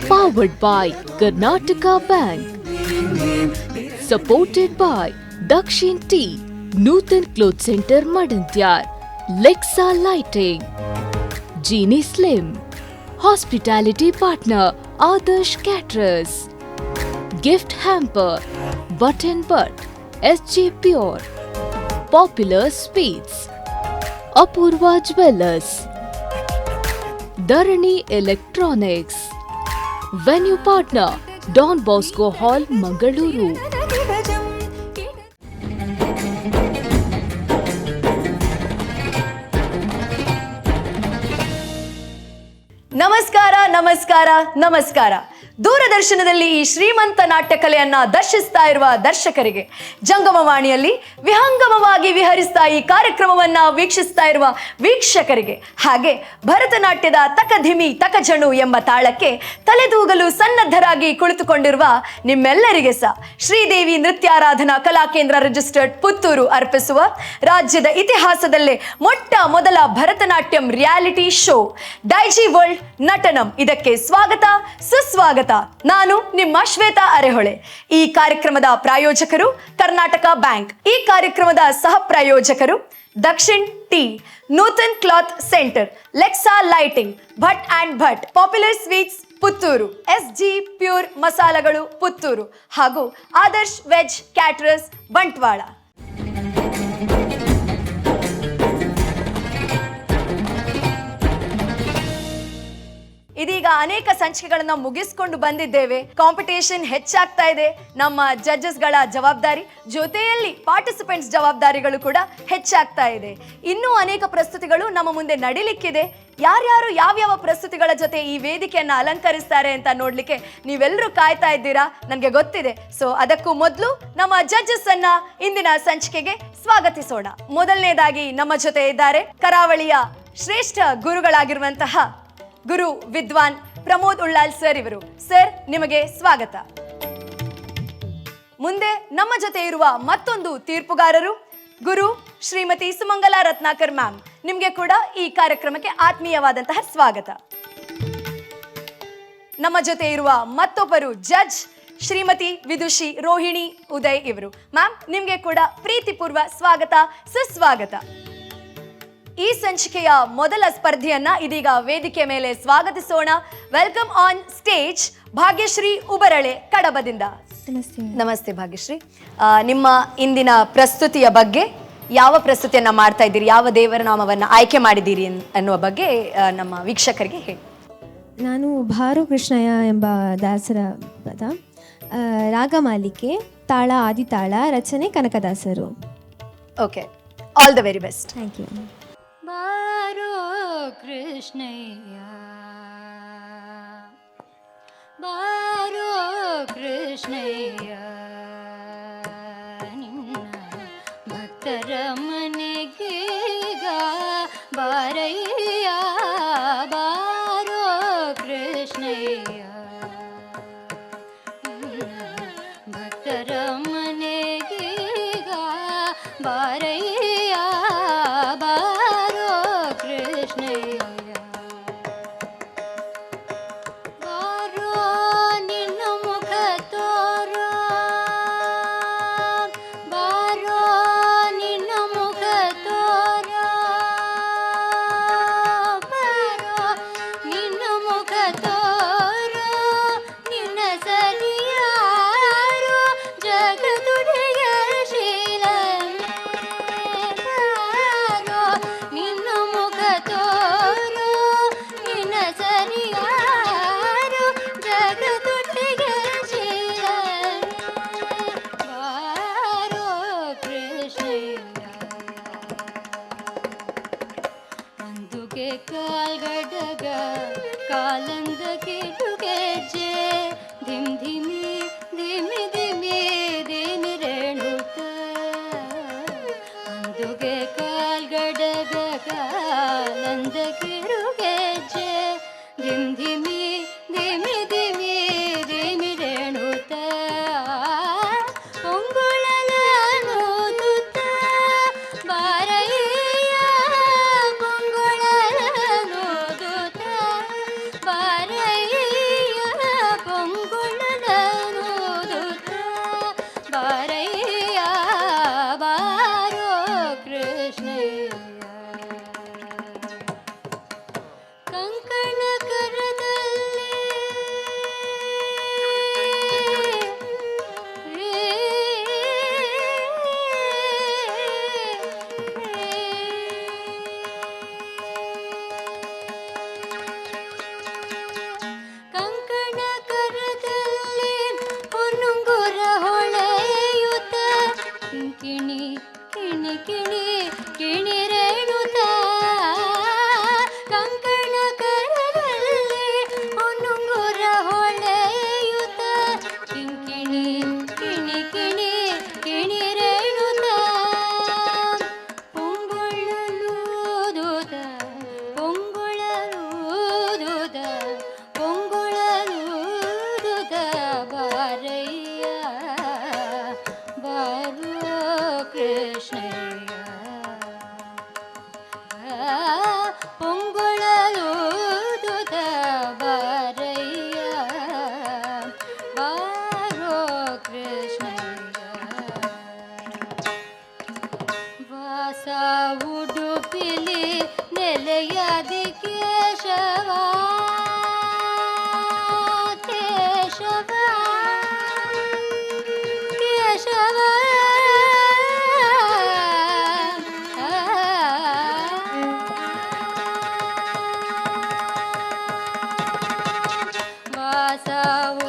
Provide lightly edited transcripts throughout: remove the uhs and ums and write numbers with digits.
Powered by Karnataka Bank. Supported by Dakshin Tea, Nutan Cloth Center Madantyar, Lexa Lighting, Genie Slim, Hospitality Partner Adarsh Caterers, Gift Hamper, Button Butt, SG Pure, Popular Sweets, Apurva Jewelers, Dharani Electronics, Venue Partner Don Bosco Hall, Mangaluru. ನಮಸ್ಕಾರ ನಮಸ್ಕಾರ ನಮಸ್ಕಾರ. ದೂರದರ್ಶನದಲ್ಲಿ ಈ ಶ್ರೀಮಂತ ನಾಟ್ಯ ಕಲೆಯನ್ನ ದರ್ಶಿಸ್ತಾ ಇರುವ ದರ್ಶಕರಿಗೆ, ಜಂಗಮವಾಣಿಯಲ್ಲಿ ವಿಹಂಗಮವಾಗಿ ವಿಹರಿಸ್ತಾ ಈ ಕಾರ್ಯಕ್ರಮವನ್ನ ವೀಕ್ಷಿಸ್ತಾ ಇರುವ ವೀಕ್ಷಕರಿಗೆ, ಹಾಗೆ ಭರತನಾಟ್ಯದ ತಕಧಿಮಿ ತಕಜಣು ಎಂಬ ತಾಳಕ್ಕೆ ತಲೆದೂಗಲು ಸನ್ನದ್ಧರಾಗಿ ಕುಳಿತುಕೊಂಡಿರುವ ನಿಮ್ಮೆಲ್ಲರಿಗೆ ಸಹ ಶ್ರೀದೇವಿ ನೃತ್ಯಾರಾಧನಾ ಕಲಾಕೇಂದ್ರ ರಿಜಿಸ್ಟರ್ಡ್ ಪುತ್ತೂರು ಅರ್ಪಿಸುವ ರಾಜ್ಯದ ಇತಿಹಾಸದಲ್ಲೇ ಮೊಟ್ಟ ಮೊದಲ Bharatanatyam reality show Daiji world Natanam ಇದಕ್ಕೆ ಸ್ವಾಗತ ಸುಸ್ವಾಗತ. ನಾನು ನಿಮ್ಮ ಶ್ವೇತಾ ಅರೆಹೊಳೆ. ಈ ಕಾರ್ಯಕ್ರಮದ ಪ್ರಾಯೋಜಕರು ಕರ್ನಾಟಕ ಬ್ಯಾಂಕ್. ಈ ಕಾರ್ಯಕ್ರಮದ ಸಹ ಪ್ರಾಯೋಜಕರು Dakshin tea, Nutan cloth centre, Lexa lighting, Bhat and Bhat, popular sweets Puttur, SG pure ಮಸಾಲಗಳು ಪುತ್ತೂರು ಹಾಗೂ ಆದರ್ಶ್ ವೆಜ್ ಕ್ಯಾಟರರ್ಸ್ ಬಂಟ್ವಾಳ. ಇದೀಗ ಅನೇಕ ಸಂಚಿಕೆಗಳನ್ನ ಮುಗಿಸ್ಕೊಂಡು ಬಂದಿದ್ದೇವೆ. ಕಾಂಪಿಟೇಷನ್ ಹೆಚ್ಚಾಗ್ತಾ ಇದೆ. ನಮ್ಮ ಜಡ್ಜಸ್ಗಳ ಜವಾಬ್ದಾರಿ ಜೊತೆಯಲ್ಲಿ ಪಾರ್ಟಿಸಿಪೆಂಟ್ಸ್ ಜವಾಬ್ದಾರಿಗಳು ಕೂಡ ಹೆಚ್ಚಾಗ್ತಾ ಇದೆ. ಇನ್ನೂ ಅನೇಕ ಪ್ರಸ್ತುತಿಗಳು ನಮ್ಮ ಮುಂದೆ ನಡಿಲಿಕ್ಕಿದೆ. ಯಾರ್ಯಾರು ಯಾವ್ಯಾವ ಪ್ರಸ್ತುತಿಗಳ ಜೊತೆ ಈ ವೇದಿಕೆಯನ್ನ ಅಲಂಕರಿಸ್ತಾರೆ ಅಂತ ನೋಡ್ಲಿಕ್ಕೆ ನೀವೆಲ್ಲರೂ ಕಾಯ್ತಾ ಇದ್ದೀರಾ, ನನಗೆ ಗೊತ್ತಿದೆ. ಸೊ ಅದಕ್ಕೂ ಮೊದಲು ನಮ್ಮ ಜಡ್ಜಸ್ ಅನ್ನ ಇಂದಿನ ಸಂಚಿಕೆಗೆ ಸ್ವಾಗತಿಸೋಣ. ಮೊದಲನೇದಾಗಿ ನಮ್ಮ ಜೊತೆ ಇದ್ದಾರೆ ಕರಾವಳಿಯ ಶ್ರೇಷ್ಠ ಗುರುಗಳಾಗಿರುವಂತಹ ಗುರು ವಿದ್ವಾನ್ ಪ್ರಮೋದ್ ಉಳ್ಳಾಲ್ ಸರ್ ಇವರು. ಸರ್, ನಿಮಗೆ ಸ್ವಾಗತ. ಮುಂದೆ ನಮ್ಮ ಜೊತೆ ಇರುವ ಮತ್ತೊಂದು ತೀರ್ಪುಗಾರರು ಗುರು ಶ್ರೀಮತಿ ಸುಮಂಗಲಾ ರತ್ನಾಕರ್ ಮ್ಯಾಮ್. ನಿಮಗೆ ಕೂಡ ಈ ಕಾರ್ಯಕ್ರಮಕ್ಕೆ ಆತ್ಮೀಯವಾದಂತಹ ಸ್ವಾಗತ. ನಮ್ಮ ಜೊತೆ ಇರುವ ಮತ್ತೊಬ್ಬರು ಜಡ್ಜ್ ಶ್ರೀಮತಿ ವಿದುಷಿ ರೋಹಿಣಿ ಉದಯ್ ಇವರು. ಮ್ಯಾಮ್, ನಿಮಗೆ ಕೂಡ ಪ್ರೀತಿಪೂರ್ವ ಸ್ವಾಗತ ಸುಸ್ವಾಗತ. ಈ ಸಂಚಿಕೆಯ ಮೊದಲ ಸ್ಪರ್ಧೆಯನ್ನ ಇದೀಗ ವೇದಿಕೆ ಮೇಲೆ ಸ್ವಾಗತಿಸೋಣ. Welcome on stage Bhagyashree Ubarale ಕಡಬದಿಂದ. ನಮಸ್ತೆ ಭಾಗ್ಯಶ್ರೀ. ನಿಮ್ಮ ಇಂದಿನ ಪ್ರಸ್ತುತಿಯ ಬಗ್ಗೆ, ಯಾವ ಪ್ರಸ್ತುತಿಯನ್ನ ಮಾಡ್ತಾ ಇದ್ದೀರಿ, ಯಾವ ದೇವರ ನಾಮವನ್ನ ಆಯ್ಕೆ ಮಾಡಿದ್ದೀರಿ ಅನ್ನುವ ಬಗ್ಗೆ ನಮ್ಮ ವೀಕ್ಷಕರಿಗೆ ಹೇಳಿ. ನಾನು ಭಾರು ಕೃಷ್ಣಯ್ಯ ಎಂಬ ದಾಸರ ಪದ, ರಾಗಮಾಲಿಕೆ, ತಾಳ ಆದಿತಾಳ, ರಚನೆ ಕನಕದಾಸರು. Okay, all the very best. Thank you. ಬಾರೋ ಕೃಷ್ಣಯ್ಯ, ಬಾರೋ ಕೃಷ್ಣಯ್ಯ, ನಿನ್ನ ಭಕ್ತರ ಮನೆಗೀಗ ಬಾರಯ್ಯ, ಬಾರೋ ಕೃಷ್ಣಯ್ಯ, ನಿನ್ನ ಭಕ್ತರ ಮನೆಗೀಗ ಬಾರಯ್ಯ, ಕಂಕಣ ಕರದಲ್ಲಿ ಕಂಕಣ ಕರದಲ್ಲಿ ಹೊನ್ನುಂಗುರ ಹೊಳೆಯುತ್ತ ಕಿಣಿ ಕಿಣಿ ಕಿಣಿ ಕಿಣಿ ರೇಣುತ ಕಂಕಣ ಕರದಲ್ಲಿ ಹೊನ್ನುಂಗುರ ಹೊಳೆಯುತ್ತ ಕಿಣಿ ಕಿಣಿ ಕಿಣಿ ಕಿಣಿ ರೇಣುತ ಪೊಂಗೊಳಲೂದುದ ಪೊಂಗೊಳಲೂದುದ ಪೊಂಗೊಳಲೂದುದ ಬಾರಯ್ಯ ಬಾರೋ ಕೃಷ್ಣಯ್ಯ ಪೊಂಗೊಳಲೂದುದ ಬಾರಯ್ಯ ಬಾರೋ ಕೃಷ್ಣಯ್ಯ ವಾಸ ಉಡುಪಿಲಿ ನೆಲೆಯಾದಿ ಕೇಶವ ಕೇಶವ ಕೇಶವ ವಾಸ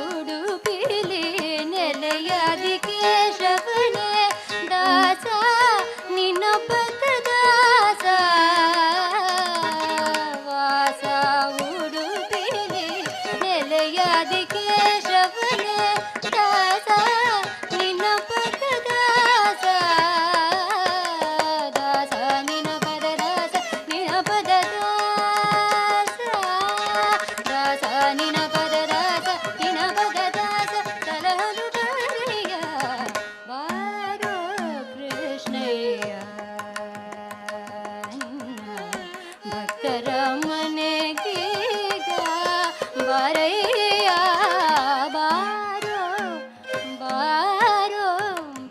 ಉಡುಪಿಲಿ ನೆಲೆಯಾದಿ ಕೇಶವನೇ ದಾಸ ನಿನ್ನ ಪದದಾಸ ವಾಸ ಉಡುಪಿಲಿ ನೆಲೆಯಾದಿ ಕೇಶವನೇ ದಾಸ ನಿನ್ನ ಪದದಾಸ ದಾಸ ನಿನ್ನ ಪದದಾಸ ನಿನ್ನ ಪದದಾಸ ದಾಸ ನಿನ್ನ ಪದದಾಸ ನಿನ್ನ ಪದದಾಸ ಸಲಹಲು ಬಾರಯ್ಯ ಬಾರೋ ಕೃಷ್ಣಯ್ಯ ಭಕ್ತರ ಮನೆಗೀಗ ಬಾರಯ್ಯ ಬಾರೋ ಬಾರೋ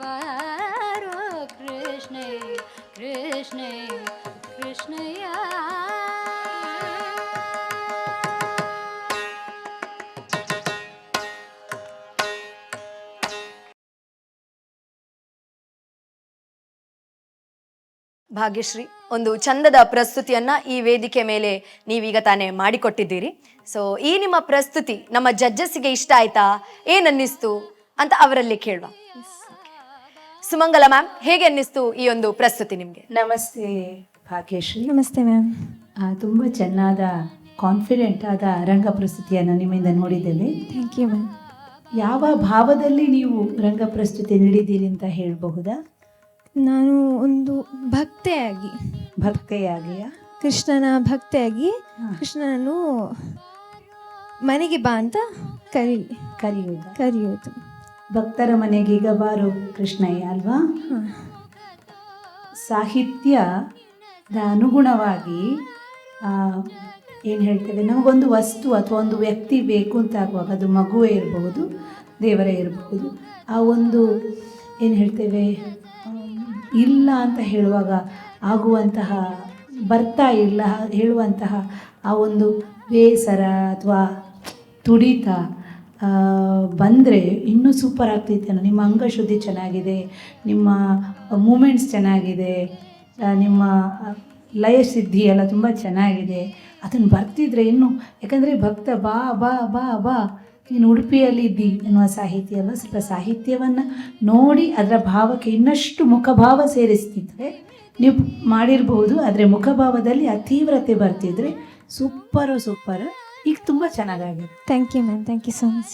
ಬಾರೋ ಕೃಷ್ಣಯ್ಯ ಕೃಷ್ಣಯ್ಯ ಕೃಷ್ಣಯ್ಯ ಭಾಗ್ಯಶ್ರೀ, ಒಂದು ಚಂದದ ಪ್ರಸ್ತುತಿಯನ್ನ ಈ ವೇದಿಕೆ ಮೇಲೆ ನೀವೀಗ ತಾನೇ ಮಾಡಿಕೊಟ್ಟಿದ್ದೀರಿ. ಸೊ ಈ ನಿಮ್ಮ ಪ್ರಸ್ತುತಿ ನಮ್ಮ ಜಡ್ಜಸ್ಸಿಗೆ ಇಷ್ಟ ಆಯ್ತಾ, ಏನನ್ನಿಸ್ತು ಅಂತ ಅವರಲ್ಲಿ ಕೇಳುವ. ಸುಮಂಗಲ ಮ್ಯಾಮ್, ಹೇಗೆ ಅನ್ನಿಸ್ತು ಈ ಒಂದು ಪ್ರಸ್ತುತಿ ನಿಮಗೆ? ನಮಸ್ತೆ ಭಾಗ್ಯಶ್ರೀ. ನಮಸ್ತೆ ಮ್ಯಾಮ್. ತುಂಬ ಚೆನ್ನಾದ ಕಾನ್ಫಿಡೆಂಟ್ ಆದ ರಂಗ ಪ್ರಸ್ತುತಿಯನ್ನು ನಿಮ್ಮಿಂದ ನೋಡಿದ್ದೇವೆ. Thank you ma'am. ಯಾವ ಭಾವದಲ್ಲಿ ನೀವು ರಂಗ ಪ್ರಸ್ತುತಿ ನೀಡಿದ್ದೀರಿ ಅಂತ ಹೇಳಬಹುದಾ? ನಾನು ಒಂದು ಭಕ್ತೆಯಾಗಿ, ಭಕ್ತೆಯಾಗಿಯಾ? ಕೃಷ್ಣನ ಭಕ್ತೆಯಾಗಿ ಕೃಷ್ಣನನ್ನು ಮನೆಗೆ ಬಾ ಅಂತ ಕರೆಯೋದು. ಭಕ್ತರ ಮನೆಗೀಗ ಬಾರೋ ಕೃಷ್ಣಯ್ಯ ಅಲ್ವಾ? ಸಾಹಿತ್ಯದ ಅನುಗುಣವಾಗಿ ಏನು ಹೇಳ್ತೇವೆ, ನಮಗೊಂದು ವಸ್ತು ಅಥವಾ ಒಂದು ವ್ಯಕ್ತಿ ಬೇಕು ಅಂತ ಆಗುವಾಗ, ಅದು ಮಗುವೇ ಇರಬಹುದು, ದೇವರೇ ಇರಬಹುದು, ಆ ಒಂದು ಏನು ಹೇಳ್ತೇವೆ ಇಲ್ಲ ಅಂತ ಹೇಳುವಾಗ ಆಗುವಂತಹ, ಬರ್ತಾ ಇಲ್ಲ ಹೇಳುವಂತಹ ಆ ಒಂದು ಬೇಸರ ಅಥವಾ ತುಡಿತ ಬಂದರೆ ಇನ್ನೂ ಸೂಪರ್ ಆಗ್ತೈತೆ. ನಿಮ್ಮ ಅಂಗಶುದ್ಧಿ ಚೆನ್ನಾಗಿದೆ, ನಿಮ್ಮ ಮೂಮೆಂಟ್ಸ್ ಚೆನ್ನಾಗಿದೆ, ನಿಮ್ಮ ಲಯಸಿದ್ಧಿ ಎಲ್ಲ ತುಂಬ ಚೆನ್ನಾಗಿದೆ. ಅದನ್ನು ಬರ್ತಿದ್ರೆ ಇನ್ನೂ, ಯಾಕಂದರೆ ಭಕ್ತ ಬಾ ಬಾ ಬಾ ಬಾ ನೀನು ಉಡುಪಿಯಲ್ಲಿ ಇದ್ದಿ ಎನ್ನುವ ಸಾಹಿತ್ಯ ಅಲ್ಲ. ಸ್ವಲ್ಪ ಸಾಹಿತ್ಯವನ್ನು ನೋಡಿ ಅದರ ಭಾವಕ್ಕೆ ಇನ್ನಷ್ಟು ಮುಖಭಾವ ಸೇರಿಸ್ತಿದ್ರೆ ನೀವು ಮಾಡಿರ್ಬೋದು. ಆದರೆ ಮುಖಭಾವದಲ್ಲಿ ಆ ತೀವ್ರತೆ ಬರ್ತಿದ್ರೆ ಸೂಪರು. ಈಗ ತುಂಬ ಚೆನ್ನಾಗಿದೆ. Thank you ma'am. Thank you so much.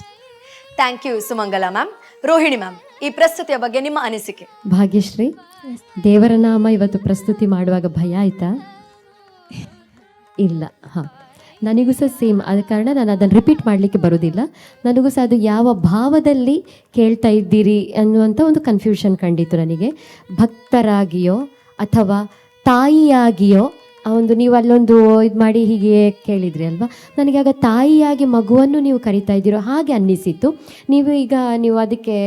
Thank you Sumangala ma'am. Rohini ma'am, ಈ ಪ್ರಸ್ತುತಿಯ ಬಗ್ಗೆ ನಿಮ್ಮ ಅನಿಸಿಕೆ? ಭಾಗ್ಯಶ್ರೀ, ದೇವರ ನಾಮ ಇವತ್ತು ಪ್ರಸ್ತುತಿ ಮಾಡುವಾಗ ಭಯ ಆಯ್ತಾ? ಇಲ್ಲ. ಹಾಂ, ನನಗೂ ಸಹ ಸೇಮ್. ಆದ ಕಾರಣ ನಾನು ಅದನ್ನು ರಿಪೀಟ್ ಮಾಡಲಿಕ್ಕೆ ಬರೋದಿಲ್ಲ. ನನಗೂ ಸಹ ಅದು ಯಾವ ಭಾವದಲ್ಲಿ ಕೇಳ್ತಾ ಇದ್ದೀರಿ ಅನ್ನುವಂಥ ಒಂದು ಕನ್ಫ್ಯೂಷನ್ ಕಂಡಿತು ನನಗೆ. ಭಕ್ತರಾಗಿಯೋ ಅಥವಾ ತಾಯಿಯಾಗಿಯೋ ಆ ಒಂದು ನೀವು ಅಲ್ಲೊಂದು ಇದು ಮಾಡಿ ಹೀಗೆ ಕೇಳಿದ್ರಿ ಅಲ್ವಾ, ನನಗೆ ಆಗ ತಾಯಿಯಾಗಿ ಮಗುವನ್ನು ನೀವು ಕರಿತಾ ಇದ್ದೀರೋ ಹಾಗೆ ಅನ್ನಿಸಿತ್ತು. ನೀವು ಅದಕ್ಕೆ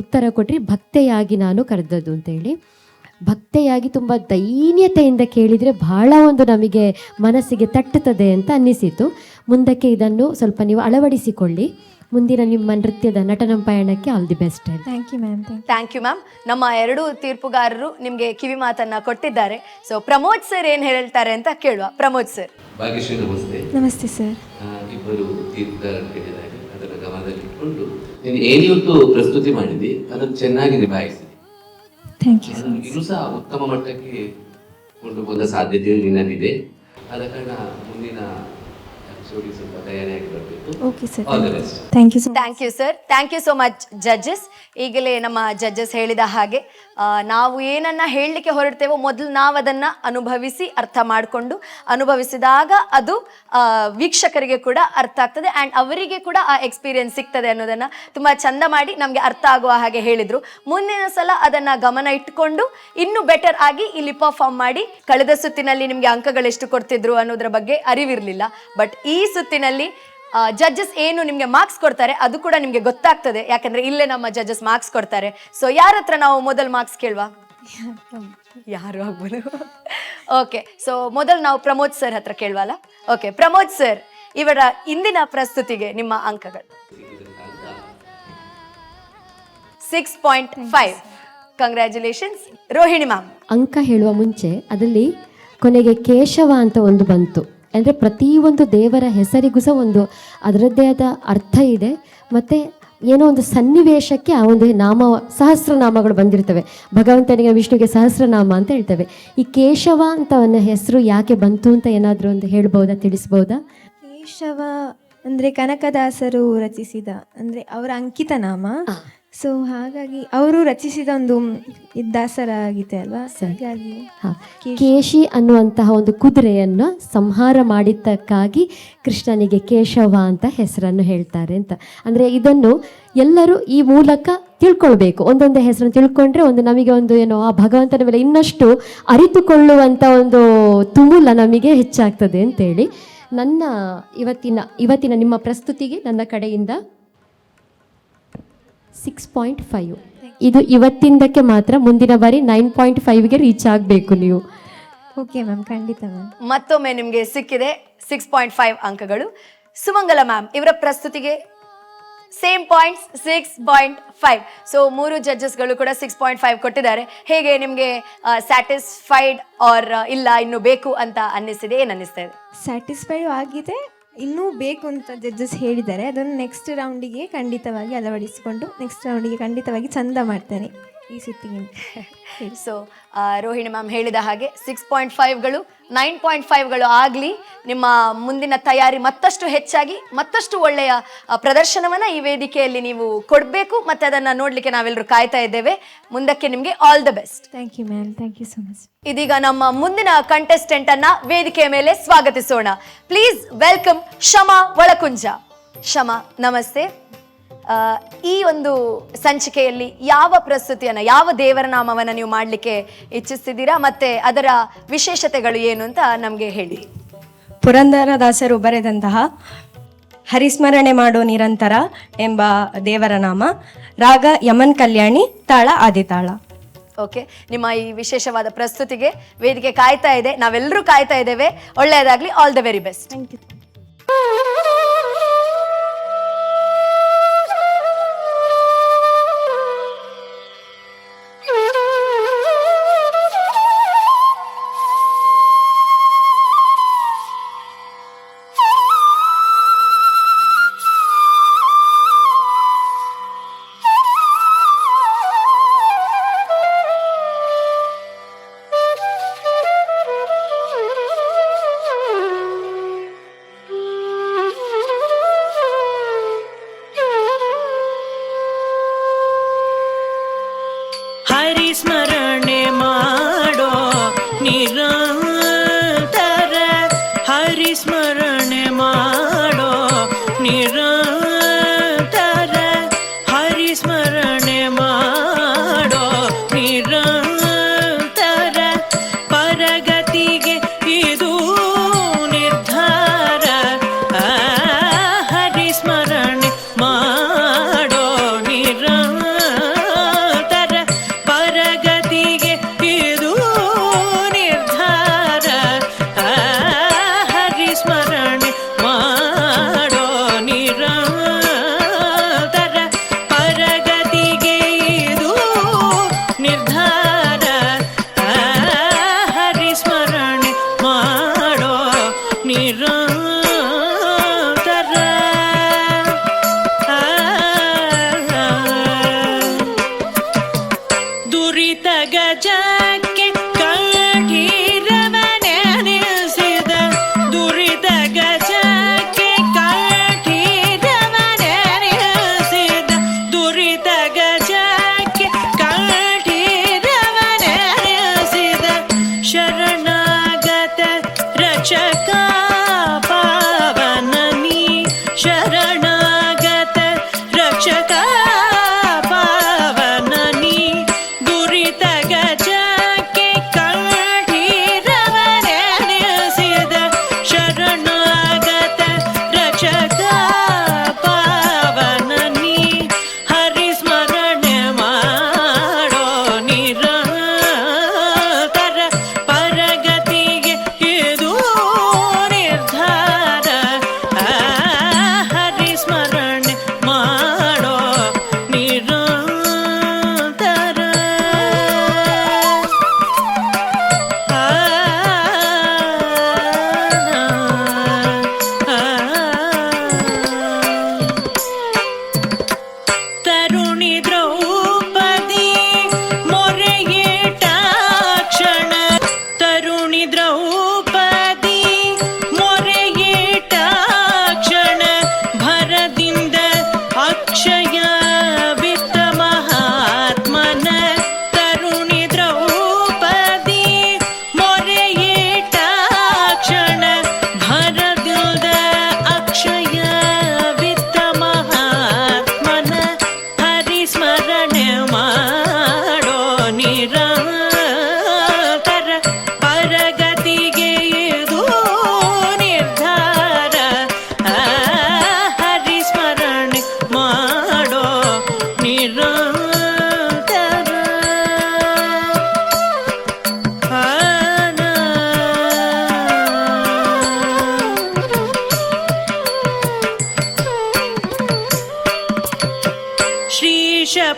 ಉತ್ತರ ಕೊಟ್ಟರೆ ಭಕ್ತೆಯಾಗಿ ನಾನು ಕರೆದದ್ದು ಅಂತೇಳಿ. ಭಕ್ತೆಯಾಗಿ ತುಂಬ ದೈನ್ಯತೆಯಿಂದ ಕೇಳಿದರೆ ಬಹಳ ಒಂದು ನಮಗೆ ಮನಸ್ಸಿಗೆ ತಟ್ಟುತ್ತದೆ ಅಂತ ಅನ್ನಿಸಿತು. ಮುಂದಕ್ಕೆ ಇದನ್ನು ಸ್ವಲ್ಪ ನೀವು ಅಳವಡಿಸಿಕೊಳ್ಳಿ. ಮುಂದಿನ ನಿಮ್ಮ ನೃತ್ಯದ ನಟನ ಪಯಣಕ್ಕೆ all the best. Thank you ma'am. Thank you ma'am. ನಮ್ಮ ಎರಡು ತೀರ್ಪುಗಾರರು ನಿಮಗೆ ಕಿವಿ ಮಾತನ್ನ ಕೊಟ್ಟಿದ್ದಾರೆ. ಸೊ ಪ್ರಮೋದ್ ಸರ್ ಏನು ಹೇಳ್ತಾರೆ ಅಂತ ಕೇಳುವ. ಪ್ರಮೋದ್ ಸರ್. ಭಾಗ್ಯಶ್ರೀ ನಮಸ್ತೆ. ನಮಸ್ತೆ ಸರ್. ಇಬ್ಬರು ತೀರ್ಪುಗಾರರು ಹೇಳಿದಾಗ ಅದನ್ನು ಗಮನದಲ್ಲಿಟ್ಟುಕೊಂಡು ನೀನು ಏನಿವತ್ತು ಪ್ರಸ್ತುತಿ ಮಾಡಿದ್ದಿ ಅದನ್ನು ಚೆನ್ನಾಗಿ ನಿಭಾಯಿಸಿ. Thank you. ಇನ್ನೂ ಸಹ ಉತ್ತಮ ಮಟ್ಟಕ್ಕೆ ಕೊಂಡು ಬಂದ ಸಾಧ್ಯತೆ ನಿನ್ನಲ್ಲಿದೆ. ಆದ ಕಾರಣ ಮುಂದಿನ ಎಪಿಸೋಡಿಗೆ ಸ್ವಲ್ಪ ತಯಾರಿಯಾಗಿ ಬರಬೇಕು. Okay sir. All the best. Thank you so thank you sir. Thank you so much judges. ಈಗಲೇ ನಮ್ಮ ಜಡ್ಜಸ್ ಹೇಳಿದ ಹಾಗೆ ನಾವು ಏನನ್ನ ಹೇಳಲಿಕ್ಕೆ ಹೊರಡ್ತೇವೋ ಮೊದಲು ನಾವು ಅದನ್ನು ಅನುಭವಿಸಿ ಅರ್ಥ ಮಾಡಿಕೊಂಡು ಅನುಭವಿಸಿದಾಗ ಅದು ವೀಕ್ಷಕರಿಗೆ ಕೂಡ ಅರ್ಥ ಆಗ್ತದೆ ಆ್ಯಂಡ್ ಅವರಿಗೆ ಕೂಡ ಆ ಎಕ್ಸ್ಪೀರಿಯನ್ಸ್ ಸಿಗ್ತದೆ ಅನ್ನೋದನ್ನು ತುಂಬ ಚಂದ ಮಾಡಿ ನಮಗೆ ಅರ್ಥ ಆಗುವ ಹಾಗೆ ಹೇಳಿದರು. ಮುಂದಿನ ಸಲ ಅದನ್ನು ಗಮನ ಇಟ್ಕೊಂಡು ಇನ್ನೂ ಬೆಟರ್ ಆಗಿ ಇಲ್ಲಿ ಪರ್ಫಾರ್ಮ್ ಮಾಡಿ. ಕಳೆದ ಸುತ್ತಿನಲ್ಲಿ ನಿಮಗೆ ಅಂಕಗಳೆಷ್ಟು ಕೊಡ್ತಿದ್ರು ಅನ್ನೋದ್ರ ಬಗ್ಗೆ ಅರಿವಿರಲಿಲ್ಲ. ಬಟ್ ಈ ಸುತ್ತಿನಲ್ಲಿ ಜಡ್ಜಸ್ ಏನು ನಿಮಗೆ ಮಾರ್ಕ್ಸ್ ಕೊಡ್ತಾರೆ ಅದು ಕೂಡ ನಿಮಗೆ ಗೊತ್ತಾಗ್ತದೆ, ಯಾಕಂದ್ರೆ ಇಲ್ಲೇ ನಮ್ಮ ಜಡ್ಜಸ್ ಮಾರ್ಕ್ಸ್ ಕೊಡ್ತಾರೆ. ಸೊ ಯಾರ ಹತ್ರ ನಾವು ಮೊದಲು ಮಾರ್ಕ್ಸ್ ಕೇಳುವ? ಯಾರು ಆಗ್ಬೋದು? ಓಕೆ, ಸೊ ಮೊದಲು ನಾವು ಪ್ರಮೋದ್ ಸರ್ ಹತ್ರ ಕೇಳುವಲ್ಲ. ಓಕೆ ಪ್ರಮೋದ್ ಸರ್, ಇವರ ಇಂದಿನ ಪ್ರಸ್ತುತಿಗೆ ನಿಮ್ಮ ಅಂಕಗಳು 6.5. ಕಂಗ್ರ್ಯಾಚುಲೇಷನ್ಸ್. ರೋಹಿಣಿ ಮ್ಯಾಮ್. ಅಂಕ ಹೇಳುವ ಮುಂಚೆ ಅದರಲ್ಲಿ ಕೊನೆಗೆ ಕೇಶವ ಅಂತ ಒಂದು ಬಂತು. ಅಂದರೆ ಪ್ರತಿಯೊಂದು ದೇವರ ಹೆಸರಿಗೂ ಸಹ ಒಂದು ಅದರದ್ದೇ ಆದ ಅರ್ಥ ಇದೆ. ಮತ್ತು ಏನೋ ಒಂದು ಸನ್ನಿವೇಶಕ್ಕೆ ಆ ಒಂದು ಸಹಸ್ರನಾಮಗಳು ಬಂದಿರ್ತವೆ. ಭಗವಂತನಿಗೆ ವಿಷ್ಣುವಿಗೆ ಸಹಸ್ರನಾಮ ಅಂತ ಹೇಳ್ತೇವೆ. ಈ ಕೇಶವ ಅಂತ ಒಂದು ಹೆಸರು ಯಾಕೆ ಬಂತು ಅಂತ ಏನಾದರೂ ಒಂದು ಹೇಳ್ಬೋದಾ, ತಿಳಿಸ್ಬೋದಾ? ಕೇಶವ ಅಂದರೆ ಕನಕದಾಸರು ರಚಿಸಿದ, ಅಂದರೆ ಅವರ ಅಂಕಿತ ನಾಮ. ಸೊ ಹಾಗಾಗಿ ಅವರು ರಚಿಸಿದ ಒಂದು ದಾಸರ ಗೀತೆ ಅಲ್ವಾ, ಹಾಗಾಗಿ ಕೇಶಿ ಅನ್ನುವಂತಹ ಒಂದು ಕುದುರೆಯನ್ನು ಸಂಹಾರ ಮಾಡಿದ್ದಕ್ಕಾಗಿ ಕೃಷ್ಣನಿಗೆ ಕೇಶವ ಅಂತ ಹೆಸರನ್ನು ಹೇಳ್ತಾರೆ ಅಂತ. ಅಂದರೆ ಇದನ್ನು ಎಲ್ಲರೂ ಈ ಮೂಲಕ ತಿಳ್ಕೊಳ್ಬೇಕು. ಒಂದೊಂದೇ ಹೆಸರನ್ನು ತಿಳ್ಕೊಂಡ್ರೆ ಒಂದು ನಮಗೆ ಒಂದು ಏನೋ ಆ ಭಗವಂತನ ಮೇಲೆ ಇನ್ನಷ್ಟು ಅರಿತುಕೊಳ್ಳುವಂಥ ಒಂದು ತುಮುಲ ನಮಗೆ ಹೆಚ್ಚಾಗ್ತದೆ ಅಂತೇಳಿ ನನ್ನ ಇವತ್ತಿನ ನಿಮ್ಮ ಪ್ರಸ್ತುತಿಗೆ ನನ್ನ ಕಡೆಯಿಂದ 6.5. ಇದು ಇವತ್ತಿಂದಕ್ಕೆ ಮಾತ್ರ. ಮುಂದಿನ ಬಾರಿ 9.5ಗೆ ರೀಚ್ ಆಗಬೇಕು ನೀವು. ಓಕೆ ಮ್ಯಾಮ್, ಖಂಡಿತ ಮ್ಯಾಮ್. ಮತ್ತೊಮ್ಮೆ ನಿಮಗೆ ಸಿಕ್ಕಿದೆ 6.5 ಅಂಕಗಳು. ಸುಮಂಗಲ ಮ್ಯಾಮ್, ಇವರ ಪ್ರಸ್ತುತಿಗೆ ಸೇಮ್ ಪಾಯಿಂಟ್ಸ್ 6.5. ಸೊ 3 ಜಡ್ಜಸ್ಗಳು ಕೂಡ 6.5 ಕೊಟ್ಟಿದ್ದಾರೆ. ಹೇಗೆ ನಿಮಗೆ ಸ್ಯಾಟಿಸ್ಫೈಡ್ ಆರ್ ಇಲ್ಲ ಇನ್ನು ಬೇಕು ಅಂತ ಅನ್ನಿಸಿದೆ? ಏನು ಅನ್ನಿಸ್ತಾ ಇದೆ? ಸ್ಯಾಟಿಸ್ಫೈಡ್ ಆಗಿದೆ, ಇನ್ನೂ ಬೇಕು ಅಂತ ಜಡ್ಜಸ್ ಹೇಳಿದ್ದಾರೆ. ಅದನ್ನು ನೆಕ್ಸ್ಟ್ ರೌಂಡಿಗೆ ಖಂಡಿತವಾಗಿ ಅಳವಡಿಸಿಕೊಂಡು ನೆಕ್ಸ್ಟ್ ರೌಂಡಿಗೆ ಖಂಡಿತವಾಗಿ ಚಂದ ಮಾಡ್ತೇನೆ ಈ ಸುತ್ತಿಗೆ. ಸೊ ರೋಹಿಣಿ ಮ್ಯಾಮ್ ಹೇಳಿದ ಹಾಗೆ 6.5ಗಳು 9.5ಗಳು ಆಗಲಿ. ನಿಮ್ಮ ಮುಂದಿನ ತಯಾರಿ ಮತ್ತಷ್ಟು ಹೆಚ್ಚಾಗಿ ಮತ್ತಷ್ಟು ಒಳ್ಳೆಯ ಪ್ರದರ್ಶನವನ್ನು ಈ ವೇದಿಕೆಯಲ್ಲಿ ನೀವು ಕೊಡಬೇಕು. ಮತ್ತು ಅದನ್ನು ನೋಡಲಿಕ್ಕೆ ನಾವೆಲ್ಲರೂ ಕಾಯ್ತಾ ಇದ್ದೇವೆ. ಮುಂದಕ್ಕೆ ನಿಮಗೆ all the best. Thank you ma'am. Thank you so much. ಇದೀಗ ನಮ್ಮ ಮುಂದಿನ ಕಂಟೆಸ್ಟೆಂಟ್ ಅನ್ನ ವೇದಿಕೆಯ ಮೇಲೆ ಸ್ವಾಗತಿಸೋಣ. Please welcome Shama Olakunja. ಶಮಾ ನಮಸ್ತೆ. ಈ ಒಂದು ಸಂಚಿಕೆಯಲ್ಲಿ ಯಾವ ಪ್ರಸ್ತುತಿಯನ್ನು, ಯಾವ ದೇವರ ನಾಮವನ್ನು ನೀವು ಮಾಡಲಿಕ್ಕೆ ಇಚ್ಛಿಸ್ತಿದ್ದೀರಾ ಮತ್ತೆ ಅದರ ವಿಶೇಷತೆಗಳು ಏನು ಅಂತ ನಮಗೆ ಹೇಳಿ. ಪುರಂದರದಾಸರು ಬರೆದಂತಹ ಹರಿಸ್ಮರಣೆ ಮಾಡೋ ನಿರಂತರ ಎಂಬ ದೇವರ ನಾಮ, ರಾಗ ಯಮನ್ ಕಲ್ಯಾಣಿ, ತಾಳ ಆದಿತಾಳ. ಓಕೆ, ನಿಮ್ಮ ಈ ವಿಶೇಷವಾದ ಪ್ರಸ್ತುತಿಗೆ ವೇದಿಕೆ ಕಾಯ್ತಾ ಇದೆ, ನಾವೆಲ್ಲರೂ ಕಾಯ್ತಾ ಇದ್ದೇವೆ. ಒಳ್ಳೆಯದಾಗಲಿ. All the very best. Thank you.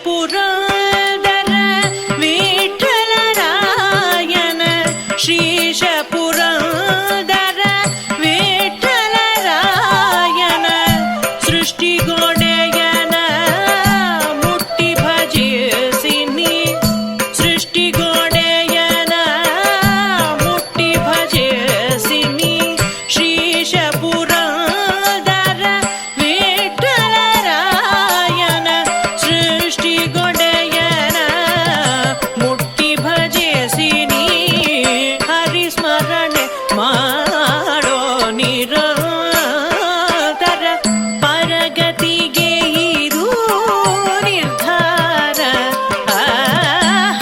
Purandara ವಿಠಲರಾಯನ ಶ್ರೀಶ ಪುರಂದರ ವಿಠಲರಾಯನ ಸೃಷ್ಟಿಗೊಡೆಯನ ಮುಟ್ಟಿ ಭಜಿಸಿನಿ ಸೃಷ್ಟಿಗೊಡೆಯನ ಮುಟ್ಟಿ ಭಜಿಸಿನಿ ಶ್ರೀಶ ಪುರಂದರ ವಿಠಲರಾಯನ ಸೃಷ್ಟಿಗೊಡೆಯನ ಮುಟ್ಟಿ ಭಜಿಸಿನಿ ಹರಿಸ್ಮರಣೆ ಮಾಡೋ ನಿರಂತರ ಪರಗತಿಗೆ ಇದು ನಿರ್ಧಾರ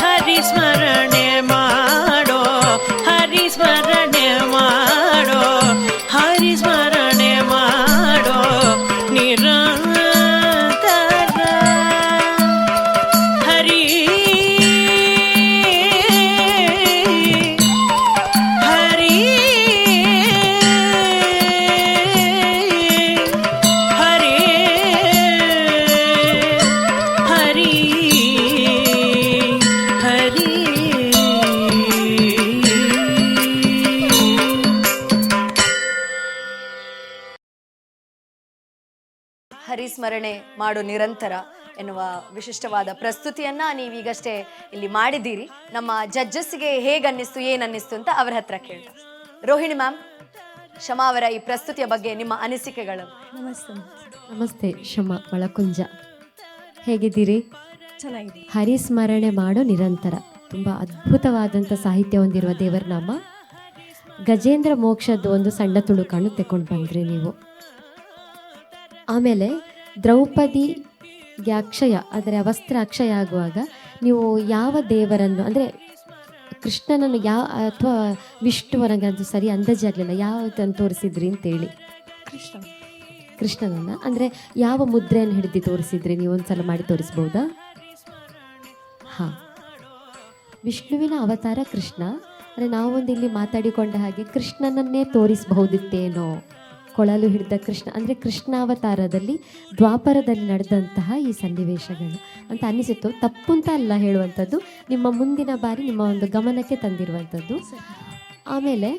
ಹರಿಸ್ಮರಣೆ ಮಾಡೋ ಹರಿಸ್ಮರಣೆ ಮಾಡೋ ಹರಿಸ್ಮರಣೆ ಮಾಡೋ ನಿರಂತರ ಹರಿ ಹರಿ ಹರಿ ಹರಿ ಹರಿ ಹರಿಸ್ಮರಣೆ ಮಾಡೋ ನಿರಂತರ ಎನ್ನುವ ವಿಶಿಷ್ಟವಾದ ಪ್ರಸ್ತುತಿಯನ್ನ ನೀವೀಗಷ್ಟೇ ಇಲ್ಲಿ ಮಾಡಿದ್ದೀರಿ. ನಮ್ಮ ಜಡ್ಜಸ್ಗೆ ಹೇಗನ್ನಿಸ್ತು ಏನನ್ನಿಸ್ತು ಅಂತ ಅವರ ಹತ್ರ ಕೇಳ್ದ. ರೋಹಿಣಿ ಮ್ಯಾಮ್, ಶಮಾ ಅವರ ಈ ಪ್ರಸ್ತುತಿಯ ಬಗ್ಗೆ ನಿಮ್ಮ ಅನಿಸಿಕೆಗಳು? ನಮಸ್ತೆ. ನಮಸ್ತೆ ಶಮ ಒಳಕುಂಜ, ಹೇಗಿದ್ದೀರಿ? ಚೆನ್ನಾಗಿದೆ. ಹರಿಸ್ಮರಣೆ ಮಾಡೋ ನಿರಂತರ ತುಂಬ ಅದ್ಭುತವಾದಂಥ ಸಾಹಿತ್ಯ ಹೊಂದಿರುವ ದೇವರ ನಾಮ. ಗಜೇಂದ್ರ ಮೋಕ್ಷದ ಒಂದು ಸಣ್ಣ ತುಣುಕನ್ನು ತೆಕೊಂಡು ಬಂದ್ರಿ ನೀವು. ಆಮೇಲೆ ದ್ರೌಪದಿಗೆ ಅಕ್ಷಯ, ಅದರ ವಸ್ತ್ರ ಅಕ್ಷಯ ಆಗುವಾಗ ನೀವು ಯಾವ ದೇವರನ್ನು ಅಂದರೆ ಕೃಷ್ಣನನ್ನು ಯಾವ ಅಥವಾ ವಿಷ್ಣುವನಿಗೆ ಅದು ಸರಿ ಅಂದಾಜಾಗಲಿಲ್ಲ ಯಾವುದನ್ನು ತೋರಿಸಿದ್ರಿ ಅಂತೇಳಿ. ಕೃಷ್ಣನನ್ನು ಅಂದರೆ ಯಾವ ಮುದ್ರೆಯನ್ನು ಹಿಡಿದು ತೋರಿಸಿದ್ರಿ ನೀವು? ಒಂದ್ಸಲ ಮಾಡಿ ತೋರಿಸ್ಬೋದಾ? ಹಾಂ, ವಿಷ್ಣುವಿನ ಅವತಾರ ಕೃಷ್ಣ. ಅಂದರೆ ನಾವೊಂದು ಇಲ್ಲಿ ಮಾತಾಡಿಕೊಂಡ ಹಾಗೆ ಕೃಷ್ಣನನ್ನೇ ತೋರಿಸಬಹುದಿತ್ತೇನೋ, ಕೊಳಲು ಹಿಡಿದ ಕೃಷ್ಣ ಅಂದರೆ ಕೃಷ್ಣಾವತಾರದಲ್ಲಿ ದ್ವಾಪರದಲ್ಲಿ ನಡೆದಂತಹ ಈ ಸನ್ನಿವೇಶಗಳು ಅಂತ ಅನ್ನಿಸಿತ್ತು. ತಪ್ಪು ಅಂತ ಅಲ್ಲ ಹೇಳುವಂಥದ್ದು, ನಿಮ್ಮ ಮುಂದಿನ ಬಾರಿ ನಿಮ್ಮ ಒಂದು ಗಮನಕ್ಕೆ ತಂದಿರುವಂಥದ್ದು. ಆಮೇಲೆ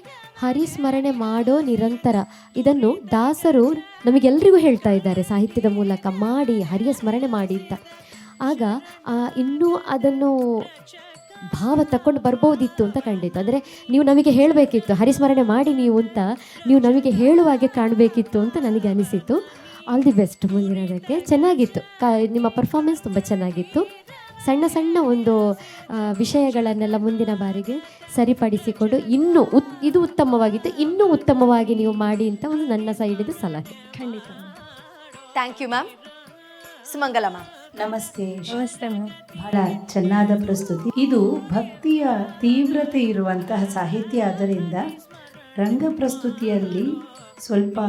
ಹರಿಸ್ಮರಣೆ ಮಾಡೋ ನಿರಂತರ, ಇದನ್ನು ದಾಸರು ನಮಗೆಲ್ಲರಿಗೂ ಹೇಳ್ತಾ ಇದ್ದಾರೆ ಸಾಹಿತ್ಯದ ಮೂಲಕ, ಮಾಡಿ ಹರಿಯ ಸ್ಮರಣೆ ಮಾಡಿ ಅಂತ. ಆಗ ಇನ್ನೂ ಅದನ್ನು ಭಾವ ತಕೊಂಡು ಬರ್ಬೋದಿತ್ತು ಅಂತ ಖಂಡಿತ. ಅಂದರೆ ನೀವು ನಮಗೆ ಹೇಳಬೇಕಿತ್ತು, ಹರಿಸ್ಮರಣೆ ಮಾಡಿ ನೀವು ಅಂತ ನೀವು ನಮಗೆ ಹೇಳುವಾಗೆ ಕಾಣಬೇಕಿತ್ತು ಅಂತ ನನಗೆ ಅನಿಸಿತು. ಆಲ್ ದಿ ಬೆಸ್ಟ್ ಮುಂದಿನದಕ್ಕೆ. ಚೆನ್ನಾಗಿತ್ತು, ನಿಮ್ಮ ಪರ್ಫಾರ್ಮೆನ್ಸ್ ತುಂಬ ಚೆನ್ನಾಗಿತ್ತು. ಸಣ್ಣ ಸಣ್ಣ ಒಂದು ವಿಷಯಗಳನ್ನೆಲ್ಲ ಮುಂದಿನ ಬಾರಿಗೆ ಸರಿಪಡಿಸಿಕೊಂಡು ಇನ್ನೂ ಇದು ಉತ್ತಮವಾಗಿತ್ತು, ಇನ್ನೂ ಉತ್ತಮವಾಗಿ ನೀವು ಮಾಡಿ ಅಂತ ಒಂದು ನನ್ನ ಸೈಡಿದ ಸಲಹೆ. ಖಂಡಿತ. Thank you ma'am. Sumangala ma'am. ನಮಸ್ತೆ. ನಮಸ್ತೆ ಮ್ಯಾಮ್. ಬಹಳ ಚೆನ್ನಾದ ಪ್ರಸ್ತುತಿ. ಇದು ಭಕ್ತಿಯ ತೀವ್ರತೆ ಇರುವಂತಹ ಸಾಹಿತ್ಯ. ಆದ್ದರಿಂದ ರಂಗ ಪ್ರಸ್ತುತಿಯಲ್ಲಿ ಸ್ವಲ್ಪ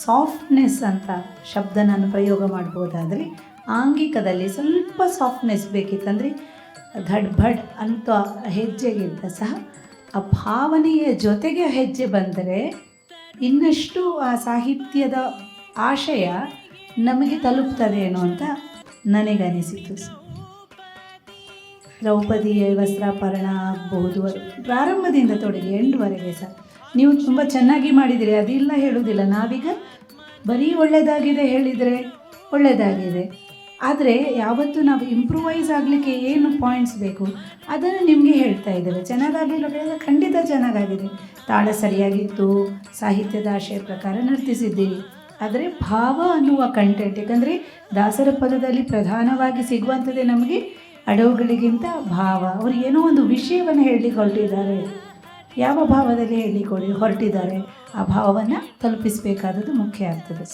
ಸಾಫ್ಟ್ನೆಸ್ ಅಂತ ಶಬ್ದ ನಾನು ಪ್ರಯೋಗ ಮಾಡ್ಬೋದಾದರೆ, ಆಂಗಿಕದಲ್ಲಿ ಸ್ವಲ್ಪ ಸಾಫ್ಟ್ನೆಸ್ ಬೇಕಿತ್ತಂದರೆ ಧಡ್ಭಡ್ ಅಂತ ಹೆಜ್ಜೆಗಿಂತ ಸಹ ಆ ಭಾವನೆಯ ಜೊತೆಗೆ ಹೆಜ್ಜೆ ಬಂದರೆ ಇನ್ನಷ್ಟು ಆ ಸಾಹಿತ್ಯದ ಆಶಯ ನಮಗೆ ತಲುಪ್ತದೇನೋ ಅಂತ ನನಗನಿಸಿತು. ದ್ರೌಪದಿಯ ವಸ್ತ್ರಾಪರಣ ಆಗಬಹುದು, ಪ್ರಾರಂಭದಿಂದ ತೊಡಗಿ ಎಂಡ್ವರೆಗೆ ಸಹ ನೀವು ತುಂಬ ಚೆನ್ನಾಗಿ ಮಾಡಿದಿರಿ, ಅದಿಲ್ಲ ಹೇಳುವುದಿಲ್ಲ. ನಾವೀಗ ಬರೀ ಒಳ್ಳೆಯದಾಗಿದೆ ಹೇಳಿದರೆ ಒಳ್ಳೆಯದಾಗಿದೆ, ಆದರೆ ಯಾವತ್ತೂ ನಾವು ಇಂಪ್ರೂವೈಸ್ ಆಗಲಿಕ್ಕೆ ಏನು ಪಾಯಿಂಟ್ಸ್ ಬೇಕು ಅದನ್ನು ನಿಮಗೆ ಹೇಳ್ತಾ ಇದ್ದೇವೆ. ಚೆನ್ನಾಗಾಗಲಿಲ್ಲ ಹೇಳಿದ್ರೆ ಖಂಡಿತ ಚೆನ್ನಾಗಾಗಿದೆ, ತಾಳ ಸರಿಯಾಗಿತ್ತು, ಸಾಹಿತ್ಯದ ಆಶಯ ಪ್ರಕಾರ ನರ್ತಿಸಿದ್ದೀರಿ. ಆದರೆ ಭಾವ ಅನ್ನುವ ಕಂಟೆಂಟ್, ಯಾಕಂದರೆ ದಾಸರ ಪದದಲ್ಲಿ ಪ್ರಧಾನವಾಗಿ ಸಿಗುವಂಥದ್ದೇ ನಮಗೆ ಅಡವುಗಳಿಗಿಂತ ಭಾವ. ಅವರು ಏನೋ ಒಂದು ವಿಷಯವನ್ನು ಹೇಳಲಿಕ್ಕೆ ಹೊರಟಿದ್ದಾರೆ, ಯಾವ ಭಾವದಲ್ಲಿ ಹೇಳಲಿಕ್ಕೆ ಹೊರಟಿದ್ದಾರೆ ಆ ಭಾವವನ್ನು ತಲುಪಿಸಬೇಕಾದದ್ದು ಮುಖ್ಯ ಆಗ್ತದೆ.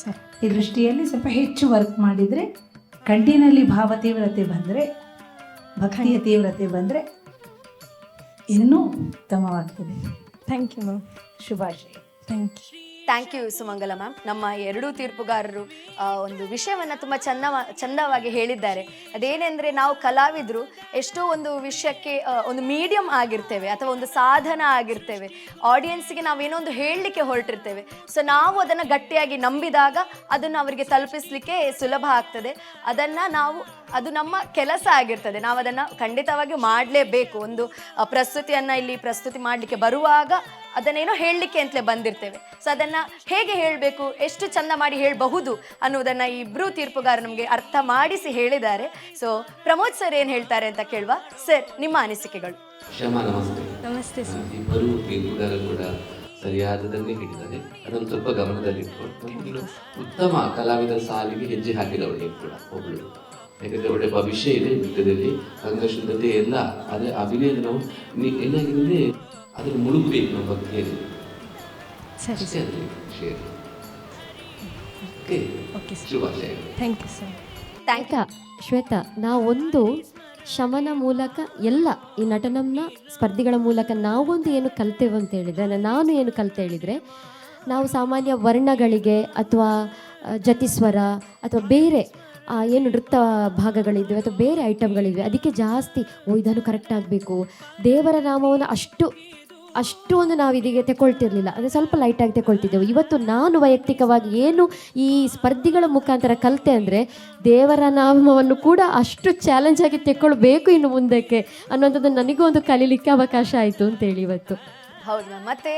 ಈ ದೃಷ್ಟಿಯಲ್ಲಿ ಸ್ವಲ್ಪ ಹೆಚ್ಚು ವರ್ಕ್ ಮಾಡಿದರೆ, ಕಂಟಿನಲ್ಲಿ ಭಾವ ತೀವ್ರತೆ ಬಂದರೆ, ಭಕ್ತಿಯ ತೀವ್ರತೆ ಬಂದರೆ ಇನ್ನೂ ಉತ್ತಮವಾಗ್ತದೆ. Thank you ma'am. ಶುಭಾಶಯ. Thank you. Thank you Sumangala ma'am. ನಮ್ಮ ಎರಡೂ ತೀರ್ಪುಗಾರರು ಒಂದು ವಿಷಯವನ್ನು ತುಂಬ ಚಂದವಾಗಿ ಹೇಳಿದ್ದಾರೆ. ಅದೇನೆಂದರೆ, ನಾವು ಕಲಾವಿದರು ಎಷ್ಟೋ ಒಂದು ವಿಷಯಕ್ಕೆ ಒಂದು ಮೀಡಿಯಮ್ ಆಗಿರ್ತೇವೆ ಅಥವಾ ಒಂದು ಸಾಧನ ಆಗಿರ್ತೇವೆ. ಆಡಿಯನ್ಸ್ಗೆ ನಾವೇನೋ ಒಂದು ಹೇಳಲಿಕ್ಕೆ ಹೊರಟಿರ್ತೇವೆ. ಸೊ ನಾವು ಅದನ್ನು ಗಟ್ಟಿಯಾಗಿ ನಂಬಿದಾಗ ಅದನ್ನು ಅವರಿಗೆ ತಲುಪಿಸಲಿಕ್ಕೆ ಸುಲಭ ಆಗ್ತದೆ. ಅದು ನಮ್ಮ ಕೆಲಸ ಆಗಿರ್ತದೆ. ನಾವು ಅದನ್ನು ಖಂಡಿತವಾಗಿ ಮಾಡಲೇಬೇಕು. ಒಂದು ಪ್ರಸ್ತುತಿಯನ್ನು ಇಲ್ಲಿ ಪ್ರಸ್ತುತಿ ಮಾಡಲಿಕ್ಕೆ ಬರುವಾಗ ಅದನ್ನೇನೋ ಹೇಳಲಿಕ್ಕೆ ಅಂತಲೇ ಬಂದಿರ್ತೇವೆ. ಸೊ ಅದನ್ನು ಹೇಗೆ ಹೇಳಬೇಕು, ಎಷ್ಟು ಚಂದ ಮಾಡಿ ಹೇಳಬಹುದು ಅನ್ನೋದನ್ನು ಇಬ್ಬರೂ ತೀರ್ಪುಗಾರ ನಮಗೆ ಅರ್ಥ ಮಾಡಿಸಿ ಹೇಳಿದ್ದಾರೆ. ಸೊ ಪ್ರಮೋದ್ ಸರ್ ಏನು ಹೇಳ್ತಾರೆ ಅಂತ ಕೇಳುವ. ಸರ್, ನಿಮ್ಮ ಅನಿಸಿಕೆಗಳು. ಕ್ಷಮಾ, ನಮಸ್ತೆ. ನಮಸ್ತೆ ಸರ್. ಇಬ್ಬರು ತೀರ್ಪುಗಾರರು ಕೂಡ ಸರಿಯಾದದನ್ನೇ ಹೇಳಿದ್ದಾರೆ. ಅದನ್ನು ಸ್ವಲ್ಪ ಗಮನದಲ್ಲಿಟ್ಕೊಂಡು ಒಂದು ಉತ್ತಮ ಕಲಾವಿದರ ಸಾಲಿಗೆ ಹೆಜ್ಜೆ ಹಾಕಿದವಳಿಗೆ ಕೂಡ ಒಬ್ಬಳು. ಯಾಕಂದರೆ ಒಳ್ಳೆ ಭವಿಷ್ಯ ಇದೆ ನೃತ್ಯದಲ್ಲಿ, ಅಂಗಶುದ್ಧತೆ ಎಲ್ಲ. ಅದೇ ಅಭಿನಯದ ನಾವು ಏನಾಗಿದೆ ಅದನ್ನು ಮುಳುಗಬೇಕು ನಮ್ಮ ಭಕ್ತಿಯಲ್ಲಿ. ಸರಿ ಸರಿ, ಶುಭಾಶಯ. Thank you sir. Thank you Shweta, ನಾವೊಂದು ಶಮನ ಮೂಲಕ ಎಲ್ಲ ಈ ನಟನಂನ ಸ್ಪರ್ಧಿಗಳ ಮೂಲಕ ನಾವೊಂದು ಏನು ಕಲ್ತೇವೆ ಅಂತ ಹೇಳಿದರೆ, ನಾನು ಏನು ಕಲಿತೆ ಹೇಳಿದರೆ, ನಾವು ಸಾಮಾನ್ಯ ವರ್ಣಗಳಿಗೆ ಅಥವಾ ಜತಿಸ್ವರ ಅಥವಾ ಬೇರೆ ಏನು ನೃತ್ಯ ಭಾಗಗಳಿವೆ ಅಥವಾ ಬೇರೆ ಐಟಮ್ಗಳಿವೆ, ಅದಕ್ಕೆ ಜಾಸ್ತಿ ಇದನ್ನು ಕರೆಕ್ಟ್ ಆಗಬೇಕು, ದೇವರ ನಾಮವನ್ನು ಅಷ್ಟು ಒಂದು ನಾವು ಇದೀಗೆ ತಗೊಳ್ತಿರ್ಲಿಲ್ಲ, ಅಂದರೆ ಸ್ವಲ್ಪ ಲೈಟಾಗಿ ತಗೊಳ್ತಿದ್ದೆವು. ಇವತ್ತು ನಾನು ವೈಯಕ್ತಿಕವಾಗಿ ಏನು ಈ ಸ್ಪರ್ಧಿಗಳ ಮುಖಾಂತರ ಕಲಿತೆ ಅಂದರೆ, ದೇವರ ನಾಮವನ್ನು ಕೂಡ ಅಷ್ಟು ಚಾಲೆಂಜ್ ಆಗಿ ತಗೊಳ್ಬೇಕು ಇನ್ನು ಮುಂದಕ್ಕೆ ಅನ್ನೋಂಥದ್ದು ನನಗೂ ಒಂದು ಕಲೀಲಿಕ್ಕೆ ಅವಕಾಶ ಆಯಿತು ಅಂತೇಳಿ ಇವತ್ತು. ಹೌದು ಮ್ಯಾಮ್. ಮತ್ತೆ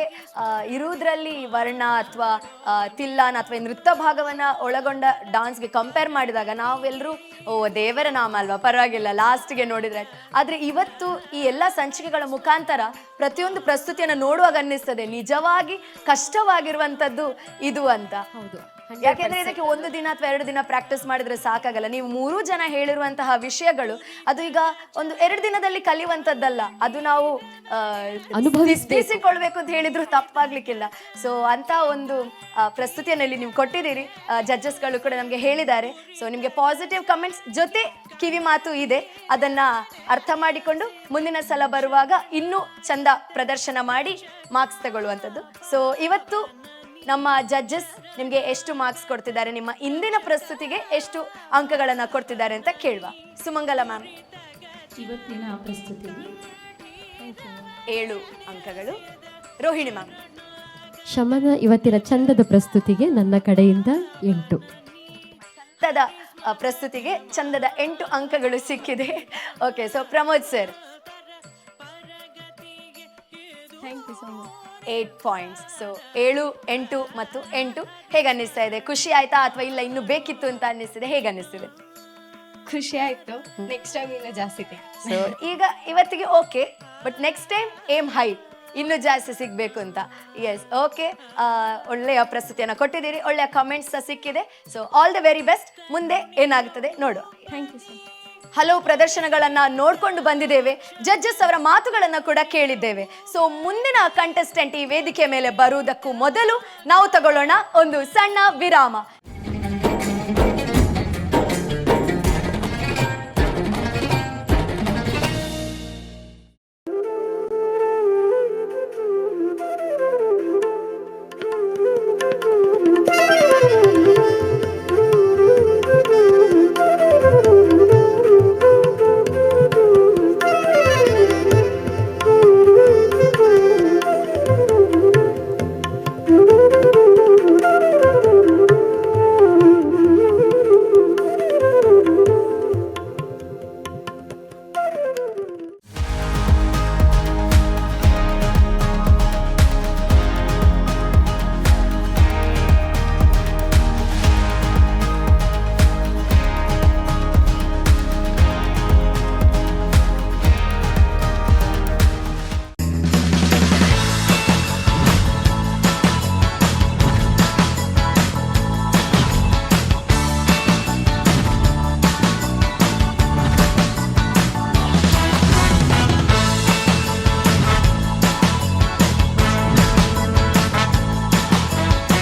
ಇರುವುದರಲ್ಲಿ ವರ್ಣ ಅಥವಾ ತಿಲ್ಲಾನ ಅಥವಾ ನೃತ್ಯ ಭಾಗವನ್ನು ಒಳಗೊಂಡ ಡಾನ್ಸ್ಗೆ ಕಂಪೇರ್ ಮಾಡಿದಾಗ ನಾವೆಲ್ಲರೂ ದೇವರ ನಾಮ ಅಲ್ವಾ, ಪರವಾಗಿಲ್ಲ ಲಾಸ್ಟ್ಗೆ ನೋಡಿದ್ರೆ. ಆದರೆ ಇವತ್ತು ಈ ಎಲ್ಲ ಸಂಚಿಕೆಗಳ ಮುಖಾಂತರ ಪ್ರತಿಯೊಂದು ಪ್ರಸ್ತುತಿಯನ್ನು ನೋಡುವಾಗ ಅನ್ನಿಸ್ತದೆ ನಿಜವಾಗಿ ಕಷ್ಟವಾಗಿರುವಂಥದ್ದು ಇದು ಅಂತ. ಹೌದು, ಯಾಕೆಂದ್ರೆ ಇದಕ್ಕೆ 1 ದಿನ ಅಥವಾ 2 ದಿನ ಪ್ರಾಕ್ಟೀಸ್ ಮಾಡಿದ್ರೆ ಸಾಕಾಗಲ್ಲ. ನೀವು 3 ಜನ ಹೇಳಿರುವಂತಹ ವಿಷಯಗಳು ಅದು ಈಗ ಒಂದು 2 ದಿನದಲ್ಲಿ ಕಲಿಯುವಂಥದ್ದಲ್ಲ. ಅದು ನಾವು ಅನುಭವಿಸಿಕೊಳ್ಬೇಕು ಅಂತ ಹೇಳಿದ್ರು ತಪ್ಪಾಗ್ಲಿಕ್ಕಿಲ್ಲ. ಸೊ ಅಂತ ಒಂದು ಪ್ರಸ್ತುತಿಯಲ್ಲಿ ನೀವು ಕೊಟ್ಟಿದ್ದೀರಿ. ಜಡ್ಜಸ್ಗಳು ಕೂಡ ನಮಗೆ ಹೇಳಿದ್ದಾರೆ. ಸೊ ನಿಮಗೆ ಪಾಸಿಟಿವ್ ಕಮೆಂಟ್ಸ್ ಜೊತೆ ಕಿವಿ ಮಾತು ಇದೆ. ಅದನ್ನ ಅರ್ಥ ಮಾಡಿಕೊಂಡು ಮುಂದಿನ ಸಲ ಬರುವಾಗ ಇನ್ನೂ ಚಂದ ಪ್ರದರ್ಶನ ಮಾಡಿ ಮಾರ್ಕ್ಸ್ ತಗೊಳ್ಳುವಂಥದ್ದು. ಸೊ ಇವತ್ತು ನಮ್ಮ ಜಡ್ಜಸ್ ನಿಮಗೆ ಎಷ್ಟು ಮಾರ್ಕ್ಸ್ ಕೊಡ್ತಿದ್ದಾರೆ, ನಿಮ್ಮ ಇಂದಿನ ಪ್ರಸ್ತುತಿಗೆ ಎಷ್ಟು ಅಂಕಗಳನ್ನು ಕೊಡ್ತಿದ್ದಾರೆ ಅಂತ ಕೇಳುವ. ಸುಮಂಗಲ ಮ್ಯಾಮ್, ಇವತ್ತಿನ ಪ್ರಸ್ತುತಿಗೆ 7 ಅಂಕಗಳು. ರೋಹಿಣಿ ಮ್ಯಾಮ್, ಶಮನ ಇವತ್ತಿನ ಚಂದದ ಪ್ರಸ್ತುತಿಗೆ ನನ್ನ ಕಡೆಯಿಂದ 8. ಚಂದದ ಪ್ರಸ್ತುತಿಗೆ ಚಂದದ 8 ಅಂಕಗಳು ಸಿಕ್ಕಿದೆ. Okay, so Pramod sir, thank you so much. 8 points. So 7, 8 ಮತ್ತು 8 ಹೇಗೆ ಅನ್ನಿಸ್ತಾ ಇದೆ? ಖುಷಿ ಆಯ್ತಾ ಅಥವಾ ಇಲ್ಲ ಇನ್ನೂ ಬೇಕಿತ್ತು ಅಂತ ಅನ್ನಿಸ್ತಿದೆ? ಹೇಗೆ ಅನ್ನಿಸ್ತಿದೆ? ಖುಷಿ ಆಯ್ತು. ನೆಕ್ಸ್ಟ್ ಟೈಮ್ ಇನ್ನೂ ಜಾಸ್ತಿ. ಸೊ ಈಗ ಇವತ್ತಿಗೆ okay, but next time aim high, ಇನ್ನೂ ಜಾಸ್ತಿ ಸಿಗಬೇಕು ಅಂತ. Yes, okay. ಒಳ್ಳೆಯ ಪ್ರಸ್ತುತಿಯನ್ನು ಕೊಟ್ಟಿದ್ದೀರಿ, ಒಳ್ಳೆಯ ಕಮೆಂಟ್ಸ್ ಸಿಕ್ಕಿದೆ. So all the very best. ಮುಂದೆ ಏನಾಗ್ತದೆ ನೋಡುವ. Thank you sir. ಹಲವು ಪ್ರದರ್ಶನಗಳನ್ನ ನೋಡ್ಕೊಂಡು ಬಂದಿದ್ದೇವೆ. ಜಡ್ಜಸ್ ಅವರ ಮಾತುಗಳನ್ನ ಕೂಡ ಕೇಳಿದ್ದೇವೆ. ಸೊ ಮುಂದಿನ ಕಂಟೆಸ್ಟೆಂಟ್ ಈ ವೇದಿಕೆ ಮೇಲೆ ಬರುವುದಕ್ಕೂ ಮೊದಲು ನಾವು ತಗೊಳ್ಳೋಣ ಒಂದು ಸಣ್ಣ ವಿರಾಮ.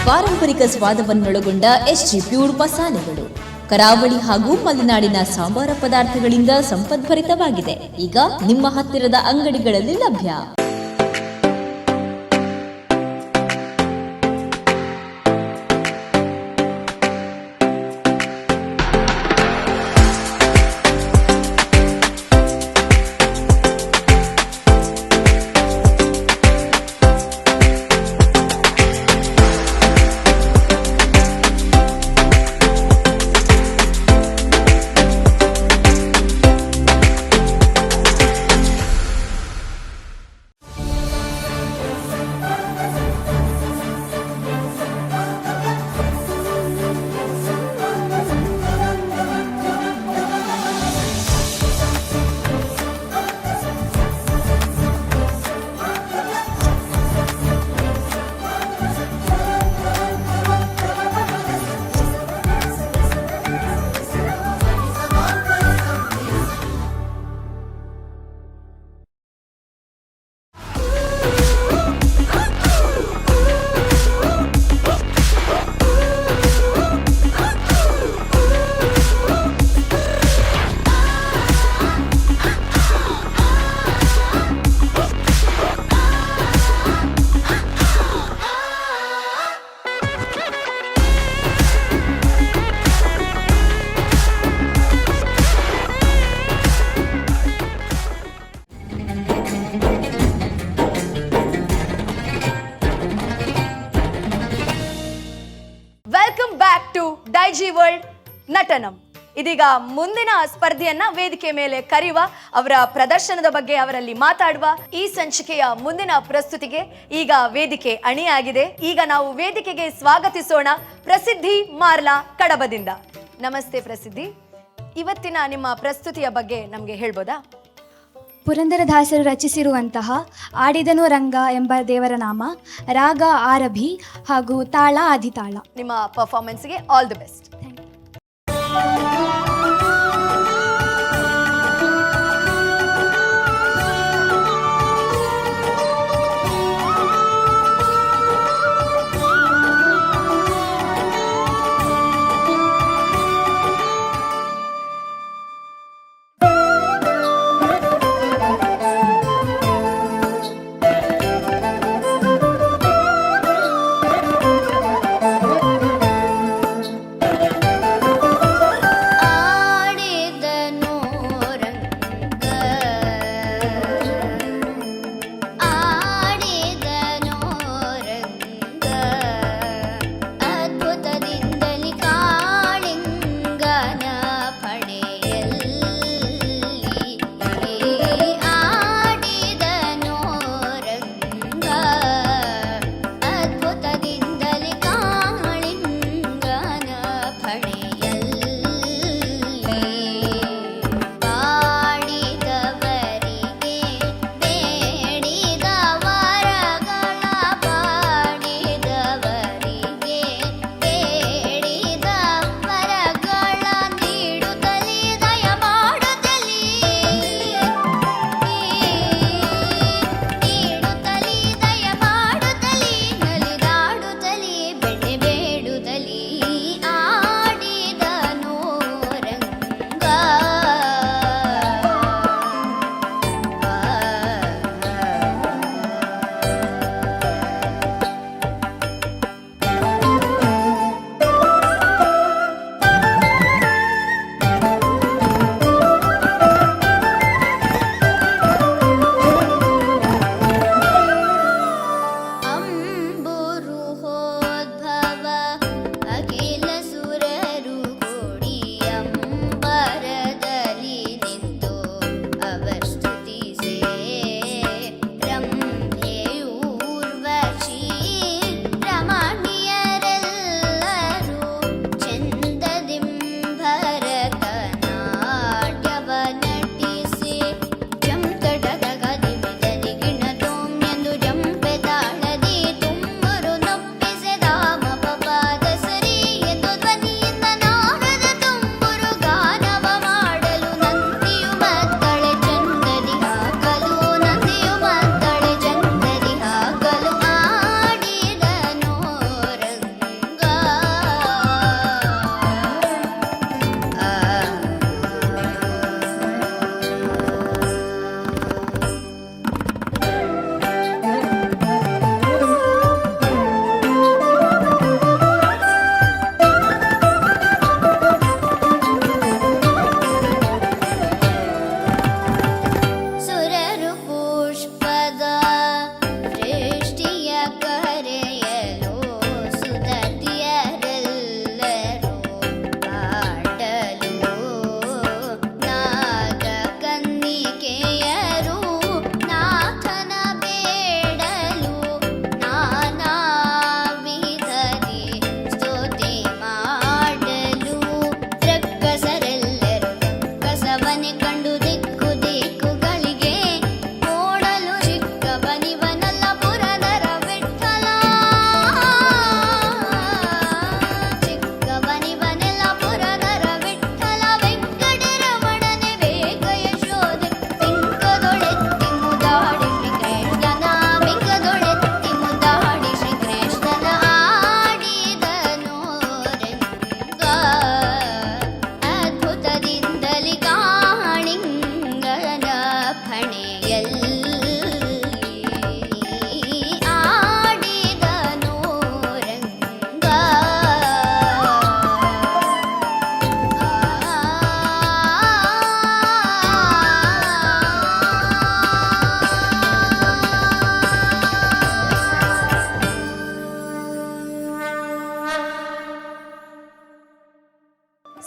ಪಾರಂಪರಿಕ ಸ್ವಾದವನ್ನೊಳಗೊಂಡ ಎಸ್ಜಿ ಪ್ಯೂರ್ ಮಸಾಲೆಗಳು ಕರಾವಳಿ ಹಾಗೂ ಮಲೆನಾಡಿನ ಸಾಂಬಾರ ಪದಾರ್ಥಗಳಿಂದ ಸಂಪದ್ಭರಿತವಾಗಿದೆ. ಈಗ ನಿಮ್ಮ ಹತ್ತಿರದ ಅಂಗಡಿಗಳಲ್ಲಿ ಲಭ್ಯ. Back to Daijiworld Natanam. ಇದೀಗ ಮುಂದಿನ ಸ್ಪರ್ಧೆಯನ್ನ ವೇದಿಕೆ ಮೇಲೆ ಕರೆಯುವ, ಅವರ ಪ್ರದರ್ಶನದ ಬಗ್ಗೆ ಅವರಲ್ಲಿ ಮಾತಾಡುವ. ಈ ಸಂಚಿಕೆಯ ಮುಂದಿನ ಪ್ರಸ್ತುತಿಗೆ ಈಗ ವೇದಿಕೆ ಅಣಿಯಾಗಿದೆ. ಈಗ ನಾವು ವೇದಿಕೆಗೆ ಸ್ವಾಗತಿಸೋಣ ಪ್ರಸಿದ್ಧಿ ಮಾರ್ಲಾ ಕಡಬದಿಂದ. ನಮಸ್ತೆ ಪ್ರಸಿದ್ಧಿ, ಇವತ್ತಿನ ನಿಮ್ಮ ಪ್ರಸ್ತುತಿಯ ಬಗ್ಗೆ ನಮಗೆ ಹೇಳ್ಬೋದಾ? ಪುರಂದರದಾಸರು ರಚಿಸಿರುವಂತಹ ಆಡಿದನು ರಂಗ ಎಂಬ ದೇವರ ನಾಮ, ರಾಗ ಆರಭಿ ಹಾಗೂ ತಾಳ ಆದಿತಾಳ. ನಿಮ್ಮ ಪರ್ಫಾರ್ಮೆನ್ಸ್ಗೆ ಆಲ್ ದಿ ಬೆಸ್ಟ್.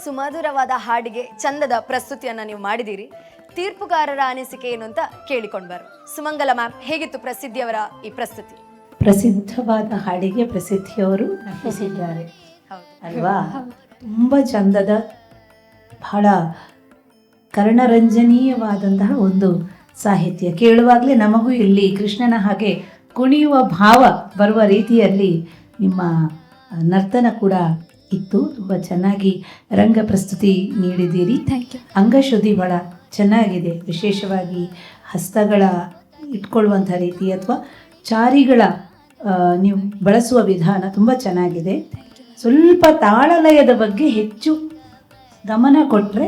ಸುಮಧುರವಾದ ಹಾಡಿಗೆ ಚಂದದ ಪ್ರಸ್ತುತಿಯನ್ನ ನೀವು ಮಾಡಿದ್ದೀರಿ. ತೀರ್ಪುಗಾರರ ಅನಿಸಿಕೆ ಏನು ಅಂತ ಕೇಳಿಕೊಂಡು ಬರು. ಸುಮಂಗಲ ಮ್ಯಾಮ್, ಹೇಗಿತ್ತು ಪ್ರಸಿದ್ಧಿಯವರ ಈ ಪ್ರಸ್ತುತಿ? ಪ್ರಸಿದ್ಧವಾದ ಹಾಡಿಗೆ ಪ್ರಸಿದ್ಧಿಯವರು ನಟಿಸಿದ್ದಾರೆ ಅಲ್ವಾ? ತುಂಬ ಚಂದದ, ಬಹಳ ಕರ್ಣರಂಜನೀಯವಾದಂತಹ ಒಂದು ಸಾಹಿತ್ಯ. ಕೇಳುವಾಗಲೇ ನಮಗೂ ಇಲ್ಲಿ ಕೃಷ್ಣನ ಹಾಗೆ ಕುಣಿಯುವ ಭಾವ ಬರುವ ರೀತಿಯಲ್ಲಿ ನಿಮ್ಮ ನರ್ತನ ಕೂಡ ಇತ್ತು. ತುಂಬ ಚೆನ್ನಾಗಿ ರಂಗ ಪ್ರಸ್ತುತಿ ನೀಡಿದ್ದೀರಿ. ಅಂಗಶುದ್ಧಿ ಬಹಳ ಚೆನ್ನಾಗಿದೆ. ವಿಶೇಷವಾಗಿ ಹಸ್ತಗಳ ಇಟ್ಕೊಳ್ಳುವಂಥ ರೀತಿ ಅಥವಾ ಚಾರಿಗಳ ನೀವು ಬಳಸುವ ವಿಧಾನ ತುಂಬ ಚೆನ್ನಾಗಿದೆ. ಸ್ವಲ್ಪ ತಾಳಲಯದ ಬಗ್ಗೆ ಹೆಚ್ಚು ಗಮನ ಕೊಟ್ಟರೆ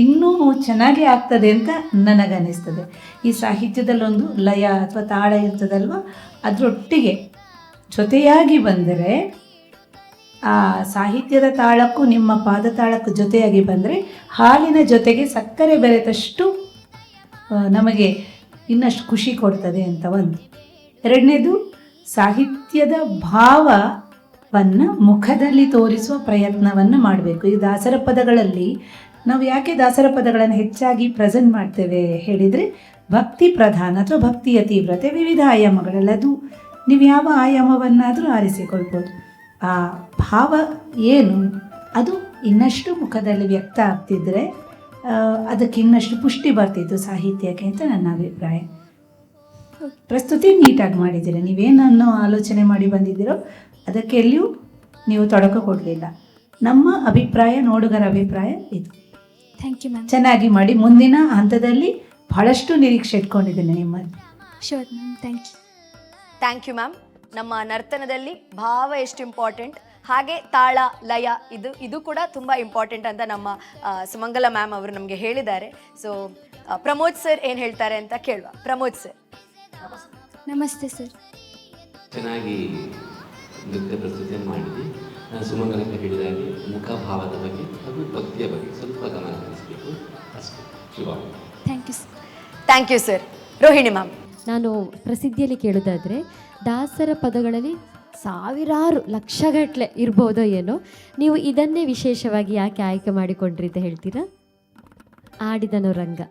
ಇನ್ನೂ ಚೆನ್ನಾಗಿ ಆಗ್ತದೆ ಅಂತ ನನಗನ್ನಿಸ್ತದೆ. ಈ ಸಾಹಿತ್ಯದಲ್ಲೊಂದು ಲಯ ಅಥವಾ ತಾಳ ಇರ್ತದಲ್ವ, ಅದರೊಟ್ಟಿಗೆ ಜೊತೆಯಾಗಿ ಬಂದರೆ, ಆ ಸಾಹಿತ್ಯದ ತಾಳಕ್ಕೂ ನಿಮ್ಮ ಪಾದ ತಾಳಕ್ಕೂ ಜೊತೆಯಾಗಿ ಬಂದರೆ ಹಾಲಿನ ಜೊತೆಗೆ ಸಕ್ಕರೆ ಬೆರೆತಷ್ಟು ನಮಗೆ ಇನ್ನಷ್ಟು ಖುಷಿ ಕೊಡ್ತದೆ ಅಂತ ಒಂದು. ಎರಡನೇದು, ಸಾಹಿತ್ಯದ ಭಾವವನ್ನು ಮುಖದಲ್ಲಿ ತೋರಿಸುವ ಪ್ರಯತ್ನವನ್ನು ಮಾಡಬೇಕು. ಈ ದಾಸರ ಪದಗಳಲ್ಲಿ ನಾವು ಯಾಕೆ ದಾಸರ ಪದಗಳನ್ನು ಹೆಚ್ಚಾಗಿ ಪ್ರೆಸೆಂಟ್ ಮಾಡ್ತೇವೆ ಹೇಳಿದರೆ, ಭಕ್ತಿ ಪ್ರಧಾನ ಅಥವಾ ಭಕ್ತಿಯ ತೀವ್ರತೆ ವಿವಿಧ ಆಯಾಮಗಳಲ್ಲಿ, ಅದು ನೀವು ಯಾವ ಆಯಾಮವನ್ನಾದರೂ ಆರಿಸಿಕೊಳ್ಬೋದು. ಆ ಭಾವ ಏನು ಅದು ಇನ್ನಷ್ಟು ಮುಖದಲ್ಲಿ ವ್ಯಕ್ತ ಆಗ್ತಿದ್ರೆ ಅದಕ್ಕೆ ಇನ್ನಷ್ಟು ಪುಷ್ಟಿ ಬರ್ತಿತ್ತು ಸಾಹಿತ್ಯಕ್ಕೆ ಅಂತ ನನ್ನ ಅಭಿಪ್ರಾಯ. ಪ್ರಸ್ತುತಿ ನೀಟಾಗಿ ಮಾಡಿದ್ದೀರ. ನೀವೇನನ್ನು ಆಲೋಚನೆ ಮಾಡಿ ಬಂದಿದ್ದೀರೋ ಅದಕ್ಕೆ ಎಲ್ಲಿಯೂ ನೀವು ತೊಡಕು ಕೊಡಲಿಲ್ಲ. ನಮ್ಮ ಅಭಿಪ್ರಾಯ, ನೋಡುಗರ ಅಭಿಪ್ರಾಯ ಇದು. Thank you ma'am. ಚೆನ್ನಾಗಿ ಮಾಡಿ. ಮುಂದಿನ ಹಂತದಲ್ಲಿ ಬಹಳಷ್ಟು ನಿರೀಕ್ಷೆ ಇಟ್ಕೊಂಡಿದ್ದೇನೆ ನಿಮ್ಮಲ್ಲಿ. Sure ma'am, thank you. Thank you ma'am. ನಮ್ಮ ನರ್ತನದಲ್ಲಿ ಭಾವ ಎಷ್ಟು ಇಂಪಾರ್ಟೆಂಟ್, ಹಾಗೆ ತಾಳ ಲಯ ಇದು ಕೂಡ ತುಂಬ ಇಂಪಾರ್ಟೆಂಟ್ ಅಂತ ನಮ್ಮ ಸುಮಂಗಲ ಮ್ಯಾಮ್ ಅವರು ನಮಗೆ ಹೇಳಿದ್ದಾರೆ. ಸೊ ಪ್ರಮೋದ್ ಸರ್ ಏನು ಹೇಳ್ತಾರೆ ಅಂತ ಕೇಳುವ. ಪ್ರಮೋದ್ ಸರ್. ನಮಸ್ತೆ ಸರ್. ಚೆನ್ನಾಗಿ ನೃತ್ಯ ಪ್ರಸ್ತುತಿಯನ್ನು ಮಾಡಿದ್ವಿ. ನಾನು ಸುಮಂಗಲಕ್ಕೆ ಹೇಳಿದಾಗೆ ಮುಖಭಾವದ ಬಗ್ಗೆ ಹಾಗೂ ಭಕ್ತಿಯ ಬಗ್ಗೆ ಸ್ವಲ್ಪ ಗಮನ ಹರಿಸಬೇಕು ಅಷ್ಟೇ. Shiva. Thank you sir. Thank you sir. Rohini ma'am. ನಾನು ಪ್ರಸಿದ್ಧಿಯಲ್ಲಿ ಕೇಳೋದಾದರೆ, ದಾಸರ ಪದಗಳಲ್ಲಿ ಸಾವಿರಾರು ಲಕ್ಷಗಟ್ಟಲೆ ಇರ್ಬೋದೋ ಏನೋ, ನೀವು ಇದನ್ನೇ ವಿಶೇಷವಾಗಿ ಯಾಕೆ ಆಯ್ಕೆ ಮಾಡಿಕೊಂಡ್ರಿ ಅಂತ ಹೇಳ್ತೀರಾ? ಆಡಿದನು ರಂಗ.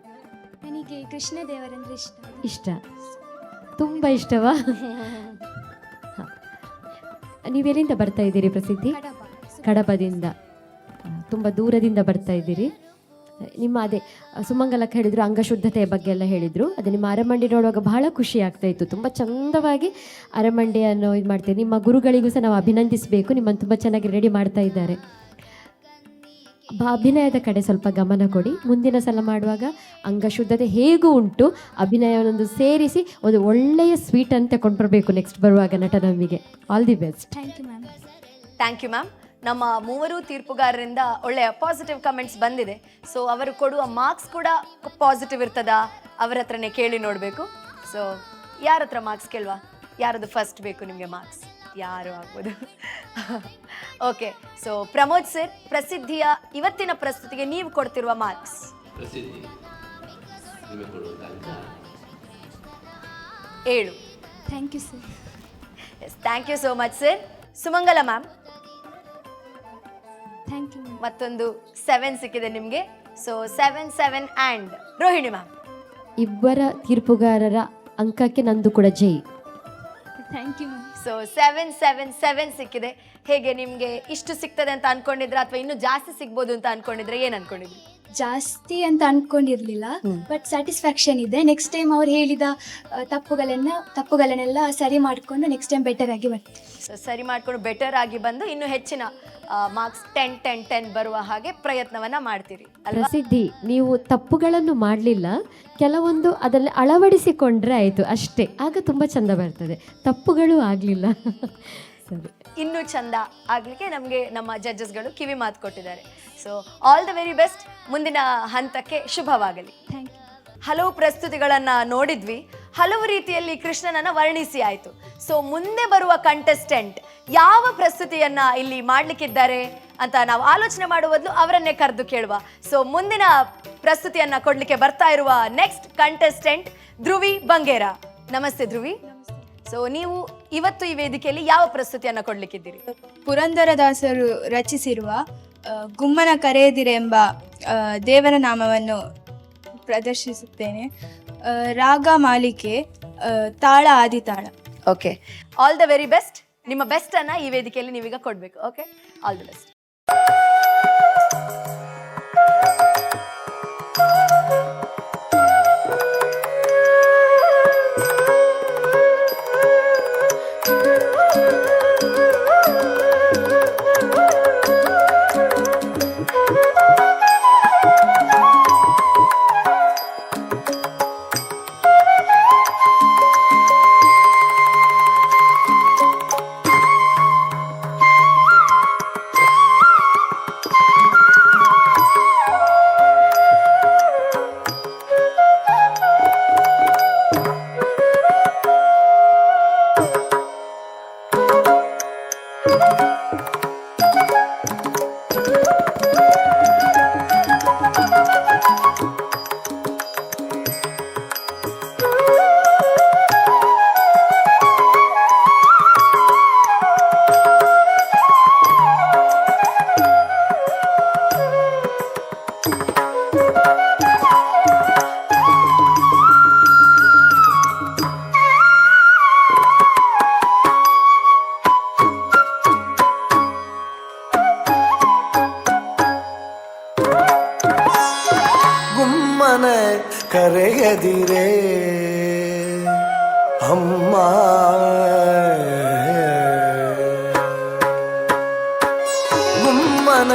ನನಗೆ ಕೃಷ್ಣ ದೇವರಂದ್ರೆ ಇಷ್ಟ. ತುಂಬ ಇಷ್ಟವಾ? ನೀವೆಲ್ಲಿಂದ ಬರ್ತಾ ಇದ್ದೀರಿ ಪ್ರಸಿದ್ಧಿ? ಕಡಬದಿಂದ. ತುಂಬ ದೂರದಿಂದ ಬರ್ತಾ ಇದ್ದೀರಿ. ನಿಮ್ಮ ಅದೇ ಸುಮಂಗಲಕ್ಕೆ ಹೇಳಿದರು, ಅಂಗಶುದ್ಧತೆಯ ಬಗ್ಗೆ ಎಲ್ಲ ಹೇಳಿದರು. ಅದೇ ನಿಮ್ಮ ಅರಮಂಡಿ ನೋಡುವಾಗ ಬಹಳ ಖುಷಿ ಆಗ್ತಾ ಇತ್ತು. ತುಂಬ ಚಂದವಾಗಿ ಅರಮಂಡಿಯನ್ನು ಇದು ಮಾಡ್ತೀವಿ. ನಿಮ್ಮ ಗುರುಗಳಿಗೂ ಸಹ ನಾವು ಅಭಿನಂದಿಸಬೇಕು, ನಿಮ್ಮನ್ನು ತುಂಬ ಚೆನ್ನಾಗಿ ರೆಡಿ ಮಾಡ್ತಾ ಇದ್ದಾರೆ. ಅಭಿನಯದ ಕಡೆ ಸ್ವಲ್ಪ ಗಮನ ಕೊಡಿ. ಮುಂದಿನ ಸಲ ಮಾಡುವಾಗ ಅಂಗಶುದ್ಧತೆ ಹೇಗೂ ಉಂಟು, ಅಭಿನಯವನ್ನೊಂದು ಸೇರಿಸಿ ಒಂದು ಒಳ್ಳೆಯ ಸ್ವೀಟ್ ಅಂತ ಕೊಂಡ್ಬರಬೇಕು ನೆಕ್ಸ್ಟ್ ಬರುವಾಗ ನಟನಮ್ಮಿಗೆ. All the best. Thank you ma'am. Thank you ma'am. ನಮ್ಮ ಮೂವರು ತೀರ್ಪುಗಾರರಿಂದ ಒಳ್ಳೆಯ ಪಾಸಿಟಿವ್ ಕಮೆಂಟ್ಸ್ ಬಂದಿದೆ. ಸೊ ಅವರು ಕೊಡುವ ಮಾರ್ಕ್ಸ್ ಕೂಡ ಪಾಸಿಟಿವ್ ಇರ್ತದಾ, ಅವರ ಹತ್ರನೇ ಕೇಳಿ ನೋಡಬೇಕು. ಸೊ ಯಾರ ಹತ್ರ ಮಾರ್ಕ್ಸ್ ಕೇಳುವ? ಯಾರದು ಫಸ್ಟ್ ಬೇಕು ನಿಮಗೆ ಮಾರ್ಕ್ಸ್? ಯಾರು ಆಗ್ಬೋದು? ಓಕೆ. ಸೊ ಪ್ರಮೋದ್ ಸರ್, ಪ್ರಸಿದ್ಧಿಯ ಇವತ್ತಿನ ಪ್ರಸ್ತುತಿಗೆ ನೀವು ಕೊಡ್ತಿರುವ ಮಾರ್ಕ್ಸ್? ಪ್ರಸಿದ್ಧಿ ನಿಮಗೆ ಕೊಡುವುದಾದ 7. Thank you sir. Yes, thank you so much sir. Sumangala ma'am. Thank you. ಮತ್ತೊಂದು 7 ಸಿಕ್ಕಿದೆ ನಿಮಗೆ. So 7 and Rohini ma'am. ಇಬ್ಬರ ತೀರ್ಪುಗಾರರ ಅಂಕಕ್ಕೆ ನಂದು ಕೂಡ ಜೈ. Thank you ma'am. ಸೊ 7 ಸಿಕ್ಕಿದೆ. ಹೇಗೆ ನಿಮಗೆ ಇಷ್ಟು ಸಿಗ್ತದೆ ಅಂತ ಅನ್ಕೊಂಡಿದ್ರೆ ಅಥವಾ ಇನ್ನೂ ಜಾಸ್ತಿ ಸಿಗ್ಬೋದು ಅಂತ ಅನ್ಕೊಂಡಿದ್ರೆ? ಏನು ಅನ್ಕೊಂಡಿದ್ರಿ? ಜಾಸ್ತಿ ಅಂತ ಅನ್ಕೊಂಡಿರ್ಲಿಲ್ಲ, ಬಟ್ ಸ್ಯಾಟಿಸ್ಫ್ಯಾಕ್ಷನ್ ಇದೆ. ನೆಕ್ಸ್ಟ್ ಟೈಮ್ ಅವ್ರು ಹೇಳಿದ ತಪ್ಪುಗಳನ್ನೆಲ್ಲ ಸರಿ ಮಾಡಿಕೊಂಡು ನೆಕ್ಸ್ಟ್ ಟೈಮ್ ಬೆಟರ್ ಆಗಿ ಬರ್ತೀವಿ. ಸೊ ಸರಿ ಮಾಡಿಕೊಂಡು ಬೆಟರ್ ಆಗಿ ಬಂದು ಇನ್ನೂ ಹೆಚ್ಚಿನ ಮಾರ್ಕ್ಸ್ 10 ಬರುವ ಹಾಗೆ ಪ್ರಯತ್ನವನ್ನ ಮಾಡ್ತೀರಿ ಅಲ್ವಾ? ಪ್ರಸಿದ್ಧಿ, ನೀವು ತಪ್ಪುಗಳನ್ನು ಮಾಡಲಿಲ್ಲ, ಕೆಲವೊಂದು ಅದರಲ್ಲಿ ಅಳವಡಿಸಿಕೊಂಡ್ರೆ ಆಯಿತು ಅಷ್ಟೇ, ಆಗ ತುಂಬ ಚಂದ ಬರ್ತದೆ. ತಪ್ಪುಗಳು ಆಗಲಿಲ್ಲ. ಸರಿ, ಇನ್ನೂ ಚಂದ ಆಗಲಿಕ್ಕೆ ನಮಗೆ ನಮ್ಮ ಜಡ್ಜಸ್ಗಳು ಕಿವಿ ಮಾತು ಕೊಟ್ಟಿದ್ದಾರೆ. So all the very best. ಮುಂದಿನ ಹಂತಕ್ಕೆ ಶುಭವಾಗಲಿ. Thank you. ಹಲವು ಪ್ರಸ್ತುತಿಗಳನ್ನು ನೋಡಿದ್ವಿ, ಹಲವು ರೀತಿಯಲ್ಲಿ ಕೃಷ್ಣನನ್ನು ವರ್ಣಿಸಿ ಆಯಿತು. ಸೊ ಮುಂದೆ ಬರುವ ಕಂಟೆಸ್ಟೆಂಟ್ ಯಾವ ಪ್ರಸ್ತುತಿಯನ್ನ ಇಲ್ಲಿ ಮಾಡಲಿಕ್ಕಿದ್ದಾರೆ ಅಂತ ನಾವು ಆಲೋಚನೆ ಮಾಡುವ ಬದಲು ಅವರನ್ನೇ ಕರೆದು ಕೇಳುವ. ಸೊ ಮುಂದಿನ ಪ್ರಸ್ತುತಿಯನ್ನ ಕೊಡಲಿಕ್ಕೆ ಬರ್ತಾ ಇರುವ ನೆಕ್ಸ್ಟ್ ಕಂಟೆಸ್ಟೆಂಟ್ ಧ್ರುವಿ ಬಂಗೇರ. ನಮಸ್ತೆ ಧ್ರುವಿ. ಸೊ ನೀವು ಇವತ್ತು ಈ ವೇದಿಕೆಯಲ್ಲಿ ಯಾವ ಪ್ರಸ್ತುತಿಯನ್ನ ಕೊಡ್ಲಿಕ್ಕಿದ್ದೀರಿ? ಪುರಂದರದಾಸರು ರಚಿಸಿರುವ ಗುಮ್ಮನ ಕರೆಯದಿರೆ ಎಂಬ ದೇವರ ನಾಮವನ್ನು ಪ್ರದರ್ಶಿಸುತ್ತೇನೆ. ರಾಗ ಮಾಲಿಕೆ, ತಾಳ ಆದಿತಾಳ. Okay, all the very best. ನಿಮ್ಮ ಬೆಸ್ಟ್ ಅನ್ನ ಈ ವೇದಿಕೆಯಲ್ಲಿ ನೀವೀಗ ಕೊಡ್ಬೇಕು. Okay, all the best. ಕರೆಯದಿರೆ ಅಮ್ಮ, ಗುಮ್ಮನ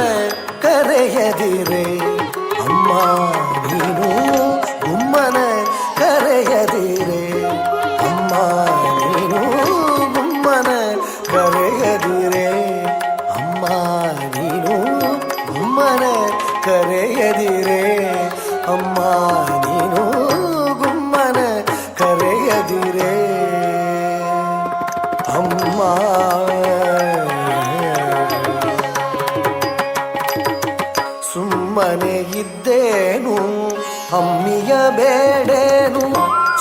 ಕರೆಯದಿರೆ ಅಮ್ಮ ನೀನು, ಗುಮ್ಮನ ಕರೆಯದಿರೆ ಅಮ್ಮ ನೀನು, ಗುಮ್ಮನ ಕರೆಯದಿರೆ ಅಮ್ಮ ನೀನು, ಗುಮ್ಮನ ಕರೆಯದಿರೆ ಅಮ್ಮ ನೀನು, ಗುಮ್ಮನ ಕರೆಯದಿರೆ ಅಮ್ಮ. ಸುಮ್ಮನೆ ಇದ್ದೇನು ಅಮ್ಮಿಯ ಬೇಡೇನು,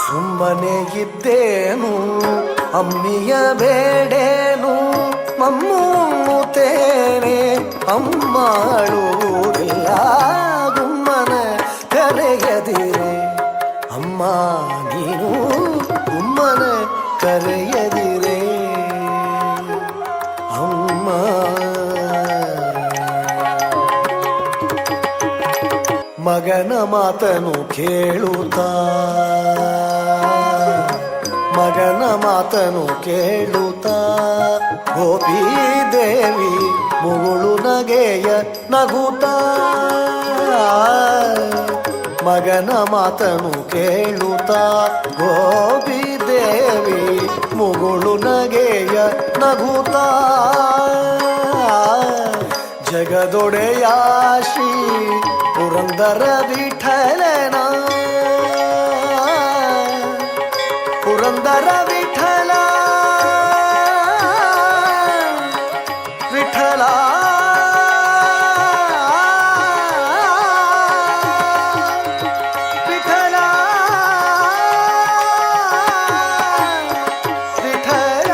ಸುಮ್ಮನೆ ಇದ್ದೇನು ಅಮ್ಮಿಯ ಬೇಡೇನು, ಮಮ್ಮೂತೇನೆ ಅಮ್ಮಳುವುದಿಲ್ಲ, ಗುಮ್ಮನ ಕರೆಯದಿರೆ ಅಮ್ಮ ನೀನು, ಗುಮ್ಮನ ಕರೆಯದಿರೆ ಅಮ್ಮ. ಮಗನ ಮಾತನು ಕೇಳುತ್ತಾ, ಮಗನ ಮಾತನು ಕೇಳುತ್ತಾ ಗೋಪಿ ದೇವಿ ಮುಗುಳು ನಗೆಯ ನಗುತ್ತಾ, ಮಗನ ಮಾತನು ಕೇಳುತ್ತಾ ಗೋಪಿ ದೇವಿ ಮುಗುಳು ನಗೆಯ ನಗುತ್ತಾ, ಜಗದೊಡೆಯ ಶ್ರೀ ಪುರಂದರ ವಿಠಲನ, ಪುರಂದರ ವಿಠಲ ವಿಠಲ ವಿಠಲ ವಿಠಲ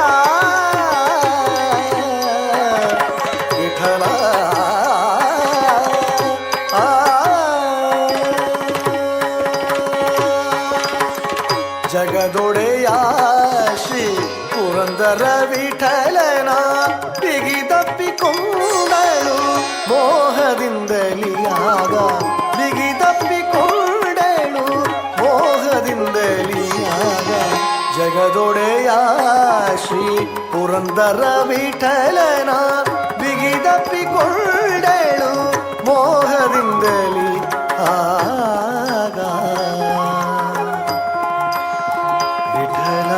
ವಿಠಲ ಜಗದೊಡೆಯ ಶ್ರೀ ಪುರಂದರ ವಿಠಲನ ಬಿಗಿದಪ್ಪಿಕೊಂಡಳು ಮೋಹದಿಂದಲಿ ಆಗ, ಬಿಗಿದಪ್ಪಿಕೊಂಡಳು ಮೋಹದಿಂದಲಿ ಆಗ, ಜಗದೊಡೆಯ ಶ್ರೀ ಪುರಂದರ ವಿಠಲನ ಬಿಗಿದಪ್ಪಿಕೊಂಡಳು ಮೋಹದಿಂದಲಿ ಆಗ. ವಿಠಲ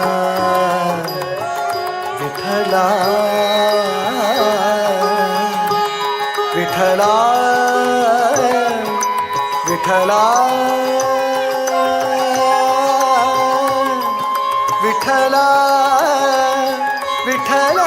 ವಿಠಲ ವಿಠಲ ವಿಠಲ ವಿಠಲ ವಿಠಲ.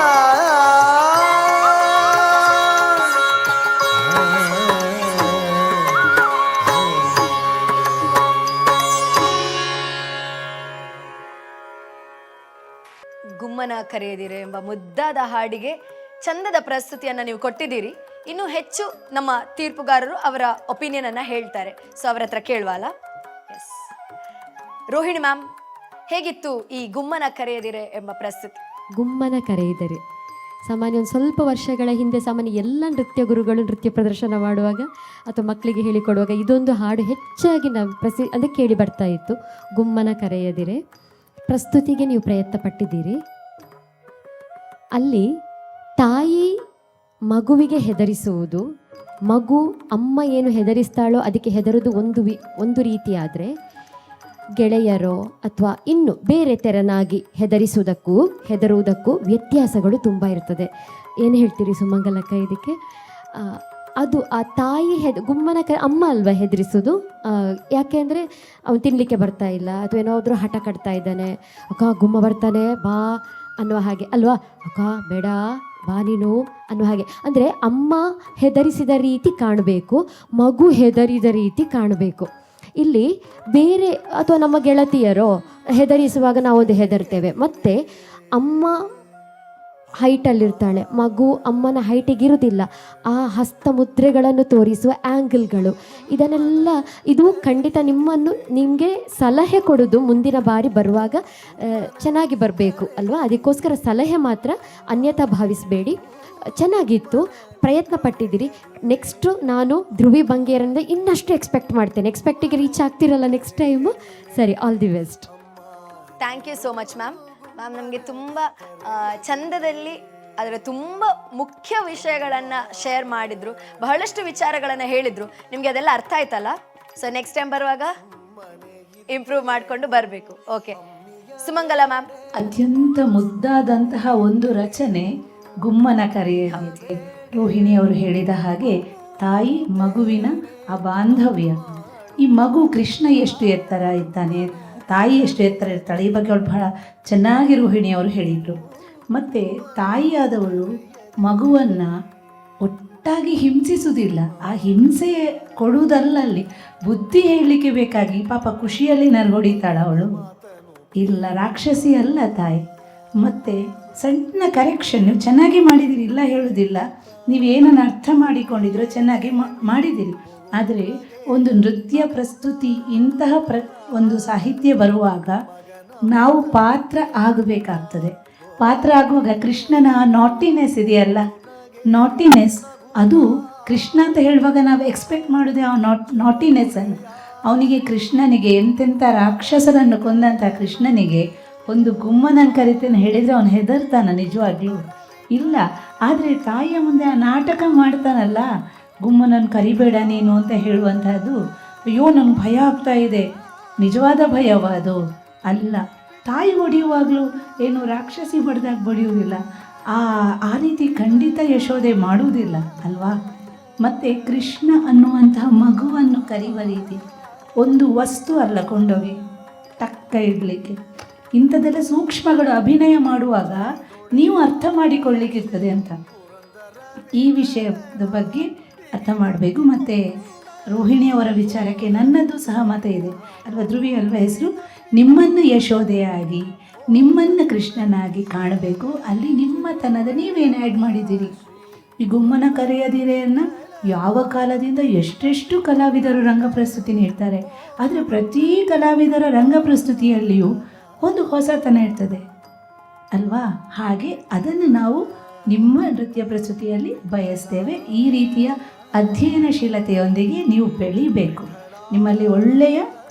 ಗುಮ್ಮನ ಕರೆಯದಿರೆ ಎಂಬ ಮುದ್ದಾದ ಹಾಡಿಗೆ ಚಂದದ ಪ್ರಸ್ತುತಿಯನ್ನು ನೀವು ಕೊಟ್ಟಿದ್ದೀರಿ. ಇನ್ನೂ ಹೆಚ್ಚು ನಮ್ಮ ತೀರ್ಪುಗಾರರು ಅವರ ಒಪಿನಿಯನ್ ಅನ್ನ ಹೇಳ್ತಾರೆ. ಸೊ ಅವರ ಹತ್ರ ಕೇಳುವಲ್ಲ. ಎಸ್, ರೋಹಿಣಿ ಮ್ಯಾಮ್, ಹೇಗಿತ್ತು ಈ ಗುಮ್ಮನ ಕರೆಯದಿರೆ ಎಂಬ ಪ್ರಸ್ತುತಿ? ಗುಮ್ಮನ ಕರೆಯಿದರೆ ಸಾಮಾನ್ಯ ಒಂದು ಸ್ವಲ್ಪ ವರ್ಷಗಳ ಹಿಂದೆ ಸಾಮಾನ್ಯ ಎಲ್ಲ ನೃತ್ಯ ಗುರುಗಳು ನೃತ್ಯ ಪ್ರದರ್ಶನ ಮಾಡುವಾಗ ಅಥವಾ ಮಕ್ಕಳಿಗೆ ಹೇಳಿಕೊಡುವಾಗ ಇದೊಂದು ಹಾಡು ಹೆಚ್ಚಾಗಿ ನಾವು ಅಂದರೆ ಕೇಳಿ ಬರ್ತಾ ಇತ್ತು. ಗುಮ್ಮನ ಕರೆಯದಿರೆ ಪ್ರಸ್ತುತಿಗೆ ನೀವು ಪ್ರಯತ್ನ ಪಟ್ಟಿದ್ದೀರಿ. ಅಲ್ಲಿ ತಾಯಿ ಮಗುವಿಗೆ ಹೆದರಿಸುವುದು, ಮಗು ಅಮ್ಮ ಏನು ಹೆದರಿಸ್ತಾಳೋ ಅದಕ್ಕೆ ಹೆದರುವುದು ಒಂದು ರೀತಿ ಆದರೆ, ಗೆಳೆಯರೋ ಅಥವಾ ಇನ್ನು ಬೇರೆ ತೆರನಾಗಿ ಹೆದರುವುದಕ್ಕೂ ವ್ಯತ್ಯಾಸಗಳು ತುಂಬ ಇರ್ತದೆ. ಏನು ಹೇಳ್ತೀರಿ ಸುಮಂಗಲಕ್ಕ ಇದಕ್ಕೆ? ಅದು ಆ ತಾಯಿ ಗುಮ್ಮನ ಅಮ್ಮ ಅಲ್ವಾ ಹೆದರಿಸೋದು? ಯಾಕೆ ಅಂದರೆ ಅವನು ತಿನ್ನಲಿಕ್ಕೆ ಬರ್ತಾ ಇಲ್ಲ ಅಥವಾ ಏನಾದರೂ ಹಠ ಕಟ್ತಾ ಇದ್ದಾನೆ, ಅಕ್ಕ ಗುಮ್ಮ ಬರ್ತಾನೆ ಬಾ ಅನ್ನುವ ಹಾಗೆ ಅಲ್ವಾ, ಅಕ್ಕ ಬೇಡ ಬಾ ನೀನು ಅನ್ನುವ ಹಾಗೆ. ಅಂದರೆ ಅಮ್ಮ ಹೆದರಿಸಿದ ರೀತಿ ಕಾಣಬೇಕು, ಮಗು ಹೆದರಿದ ರೀತಿ ಕಾಣಬೇಕು. ಇಲ್ಲಿ ಬೇರೆ ಅಥವಾ ನಮ್ಮ ಗೆಳತಿಯರೋ ಹೆದರಿಸುವಾಗ ನಾವೊಂದು ಹೆದರ್ತೇವೆ. ಮತ್ತು ಅಮ್ಮ ಹೈಟಲ್ಲಿರ್ತಾಳೆ, ಮಗು ಅಮ್ಮನ ಹೈಟಿಗಿರುವುದಿಲ್ಲ. ಆ ಹಸ್ತ ಮುದ್ರೆಗಳನ್ನು ತೋರಿಸುವ ಆ್ಯಂಗಲ್ಗಳು ಇದು ಖಂಡಿತ ನಿಮಗೆ ಸಲಹೆ ಕೊಡೋದು ಮುಂದಿನ ಬಾರಿ ಬರುವಾಗ ಚೆನ್ನಾಗಿ ಬರಬೇಕು ಅಲ್ವಾ? ಅದಕ್ಕೋಸ್ಕರ ಸಲಹೆ ಮಾತ್ರ ಅನ್ಯಥಾ ಭಾವಿಸಬೇಡಿ. ಚೆನ್ನಾಗಿತ್ತು, ಪ್ರಯತ್ನ ಪಟ್ಟಿದ್ದೀರಿ. ನೆಕ್ಸ್ಟು ನಾನು ಧ್ರುವಿ ಬಂಗೇರಿಂದ ಇನ್ನಷ್ಟು ಎಕ್ಸ್ಪೆಕ್ಟ್ ಮಾಡ್ತೇನೆ. ಎಕ್ಸ್ಪೆಕ್ಟಿಗೆ ರೀಚ್ ಆಗ್ತಿರಲ್ಲ ನೆಕ್ಸ್ಟ್ ಟೈಮು. ಸರಿ, all the best. Thank you so much ma'am. Ma'am ನಮಗೆ ತುಂಬ ಚಂದದಲ್ಲಿ ಅದರ ತುಂಬ ಮುಖ್ಯ ವಿಷಯಗಳನ್ನು ಶೇರ್ ಮಾಡಿದರು, ಬಹಳಷ್ಟು ವಿಚಾರಗಳನ್ನು ಹೇಳಿದರು. ನಿಮಗೆ ಅದೆಲ್ಲ ಅರ್ಥ ಆಯ್ತಲ್ಲ? ಸೊ ನೆಕ್ಸ್ಟ್ ಟೈಮ್ ಬರುವಾಗ ಇಂಪ್ರೂವ್ ಮಾಡಿಕೊಂಡು ಬರಬೇಕು. ಓಕೆ, ಸುಮಂಗಲ ಮ್ಯಾಮ್. ಅತ್ಯಂತ ಮುದ್ದಾದಂತಹ ಒಂದು ರಚನೆ ಗುಮ್ಮನ ಕರೆಯದಿರೆ. ರೋಹಿಣಿ ಅವರು ಹೇಳಿದ ಹಾಗೆ ತಾಯಿ ಮಗುವಿನ ಆ ಬಾಂಧವ್ಯ. ಈ ಮಗು ಕೃಷ್ಣ ಎಷ್ಟು ಎತ್ತರ ಇದ್ದಾನೆ, ತಾಯಿ ಎಷ್ಟು ಎತ್ತರ ಇರ್ತಾಳೆ, ಈ ಬಗ್ಗೆ ಅವಳು ಬಹಳ ಚೆನ್ನಾಗಿ ರೋಹಿಣಿ ಅವರು ಹೇಳಿದರು. ಮತ್ತು ತಾಯಿಯಾದವಳು ಮಗುವನ್ನು ಒಟ್ಟಾಗಿ ಹಿಂಸಿಸುವುದಿಲ್ಲ, ಆ ಹಿಂಸೆ ಕೊಡುವುದಲ್ಲಲ್ಲಿ ಬುದ್ಧಿ ಹೇಳಲಿಕ್ಕೆ ಬೇಕಾಗಿ ಪಾಪ ಖುಷಿಯಲ್ಲಿ ನರಗೊಡಿತಾಳ ಅವಳು. ಇಲ್ಲ, ರಾಕ್ಷಸಿ ಅಲ್ಲ ತಾಯಿ. ಮತ್ತು ಸಣ್ಣ ಕರೆಕ್ಷನ್, ನೀವು ಚೆನ್ನಾಗಿ ಮಾಡಿದ್ದೀರಿ, ಇಲ್ಲ ಹೇಳೋದಿಲ್ಲ, ನೀವೇನನ್ನು ಅರ್ಥ ಮಾಡಿಕೊಂಡಿದ್ರೋ ಚೆನ್ನಾಗಿ ಮಾಡಿದ್ದೀರಿ. ಆದರೆ ಒಂದು ನೃತ್ಯ ಪ್ರಸ್ತುತಿ ಇಂತಹ ಒಂದು ಸಾಹಿತ್ಯ ಬರುವಾಗ ನಾವು ಪಾತ್ರ ಆಗಬೇಕಾಗ್ತದೆ. ಪಾತ್ರ ಆಗುವಾಗ ಕೃಷ್ಣನ ನಾಟಿನೆಸ್ ಇದೆಯಲ್ಲ, ನಾಟಿನೆಸ್ ಅದು ಕೃಷ್ಣ ಅಂತ ಹೇಳುವಾಗ ನಾವು ಎಕ್ಸ್ಪೆಕ್ಟ್ ಮಾಡೋದೇ ಆ ನಾಟಿನೆಸ್ಸನ್ನು. ಅವನಿಗೆ ಕೃಷ್ಣನಿಗೆ ಎಂತೆಂಥ ರಾಕ್ಷಸರನ್ನು ಕೊಂದಂಥ ಕೃಷ್ಣನಿಗೆ ಒಂದು ಗುಮ್ಮನನ್ನು ಕರಿತೇನೆ ಹೇಳಿದರೆ ಅವನು ಹೆದರ್ತಾನ ನಿಜವಾಗ್ಲೂ? ಇಲ್ಲ. ಆದರೆ ತಾಯಿಯ ಮುಂದೆ ಆ ನಾಟಕ ಮಾಡ್ತಾನಲ್ಲ, ಗುಮ್ಮನನ್ನು ಕರಿಬೇಡ ನೀನು ಅಂತ ಹೇಳುವಂಥದ್ದು, ಅಯ್ಯೋ ನನಗೆ ಭಯ ಆಗ್ತಾ ಇದೆ, ನಿಜವಾದ ಭಯವ ಅದು? ಅಲ್ಲ. ತಾಯಿ ಹೊಡೆಯುವಾಗಲೂ ಏನು ರಾಕ್ಷಸಿ ಬಡ್ದಾಗ ಬಡಿಯುವುದಿಲ್ಲ, ಆ ರೀತಿ ಖಂಡಿತ ಯಶೋದೆ ಮಾಡುವುದಿಲ್ಲ ಅಲ್ವಾ? ಮತ್ತು ಕೃಷ್ಣ ಅನ್ನುವಂತಹ ಮಗುವನ್ನು ಕರೆಯುವ ರೀತಿ ಒಂದು ವಸ್ತು ಅಲ್ಲ ಕೊಂಡೋಗಿ ಟಕ್ಕ ಇಡಲಿಕ್ಕೆ. ಇಂಥದ್ದೆಲ್ಲ ಸೂಕ್ಷ್ಮಗಳು ಅಭಿನಯ ಮಾಡುವಾಗ ನೀವು ಅರ್ಥ ಮಾಡಿಕೊಳ್ಳಿಕ್ಕಿರ್ತದೆ ಅಂತ ಈ ವಿಷಯದ ಬಗ್ಗೆ ಅರ್ಥ ಮಾಡಬೇಕು. ಮತ್ತು ರೋಹಿಣಿಯವರ ವಿಚಾರಕ್ಕೆ ನನ್ನದು ಸಹಮತ ಇದೆ ಅಲ್ವಾ? ಧ್ರುವಿ ಅಲ್ವಾ ಹೆಸರು? ನಿಮ್ಮನ್ನು ಯಶೋದೆಯಾಗಿ, ನಿಮ್ಮನ್ನು ಕೃಷ್ಣನಾಗಿ ಕಾಣಬೇಕು. ಅಲ್ಲಿ ನಿಮ್ಮತನದ ನೀವೇನು ಆ್ಯಡ್ ಮಾಡಿದ್ದೀರಿ? ಈ ಗುಮ್ಮನ ಕರೆಯದಿರೆಯನ್ನು ಯಾವ ಕಾಲದಿಂದ ಎಷ್ಟೆಷ್ಟು ಕಲಾವಿದರು ರಂಗಪ್ರಸ್ತುತಿ ನೀಡ್ತಾರೆ. ಆದರೆ ಪ್ರತಿ ಕಲಾವಿದರ ರಂಗಪ್ರಸ್ತುತಿಯಲ್ಲಿಯೂ ಒಂದು ಹೊಸತನ ಇರ್ತದೆ ಅಲ್ವಾ? ಹಾಗೆ ಅದನ್ನು ನಾವು ನಿಮ್ಮ ನೃತ್ಯ ಪ್ರಸ್ತುತಿಯಲ್ಲಿ ಬಯಸ್ತೇವೆ. ಈ ರೀತಿಯ ಅಧ್ಯಯನಶೀಲತೆಯೊಂದಿಗೆ ನೀವು ಬೆಳೀಬೇಕು. ನಿಮ್ಮಲ್ಲಿ ಒಳ್ಳೆಯ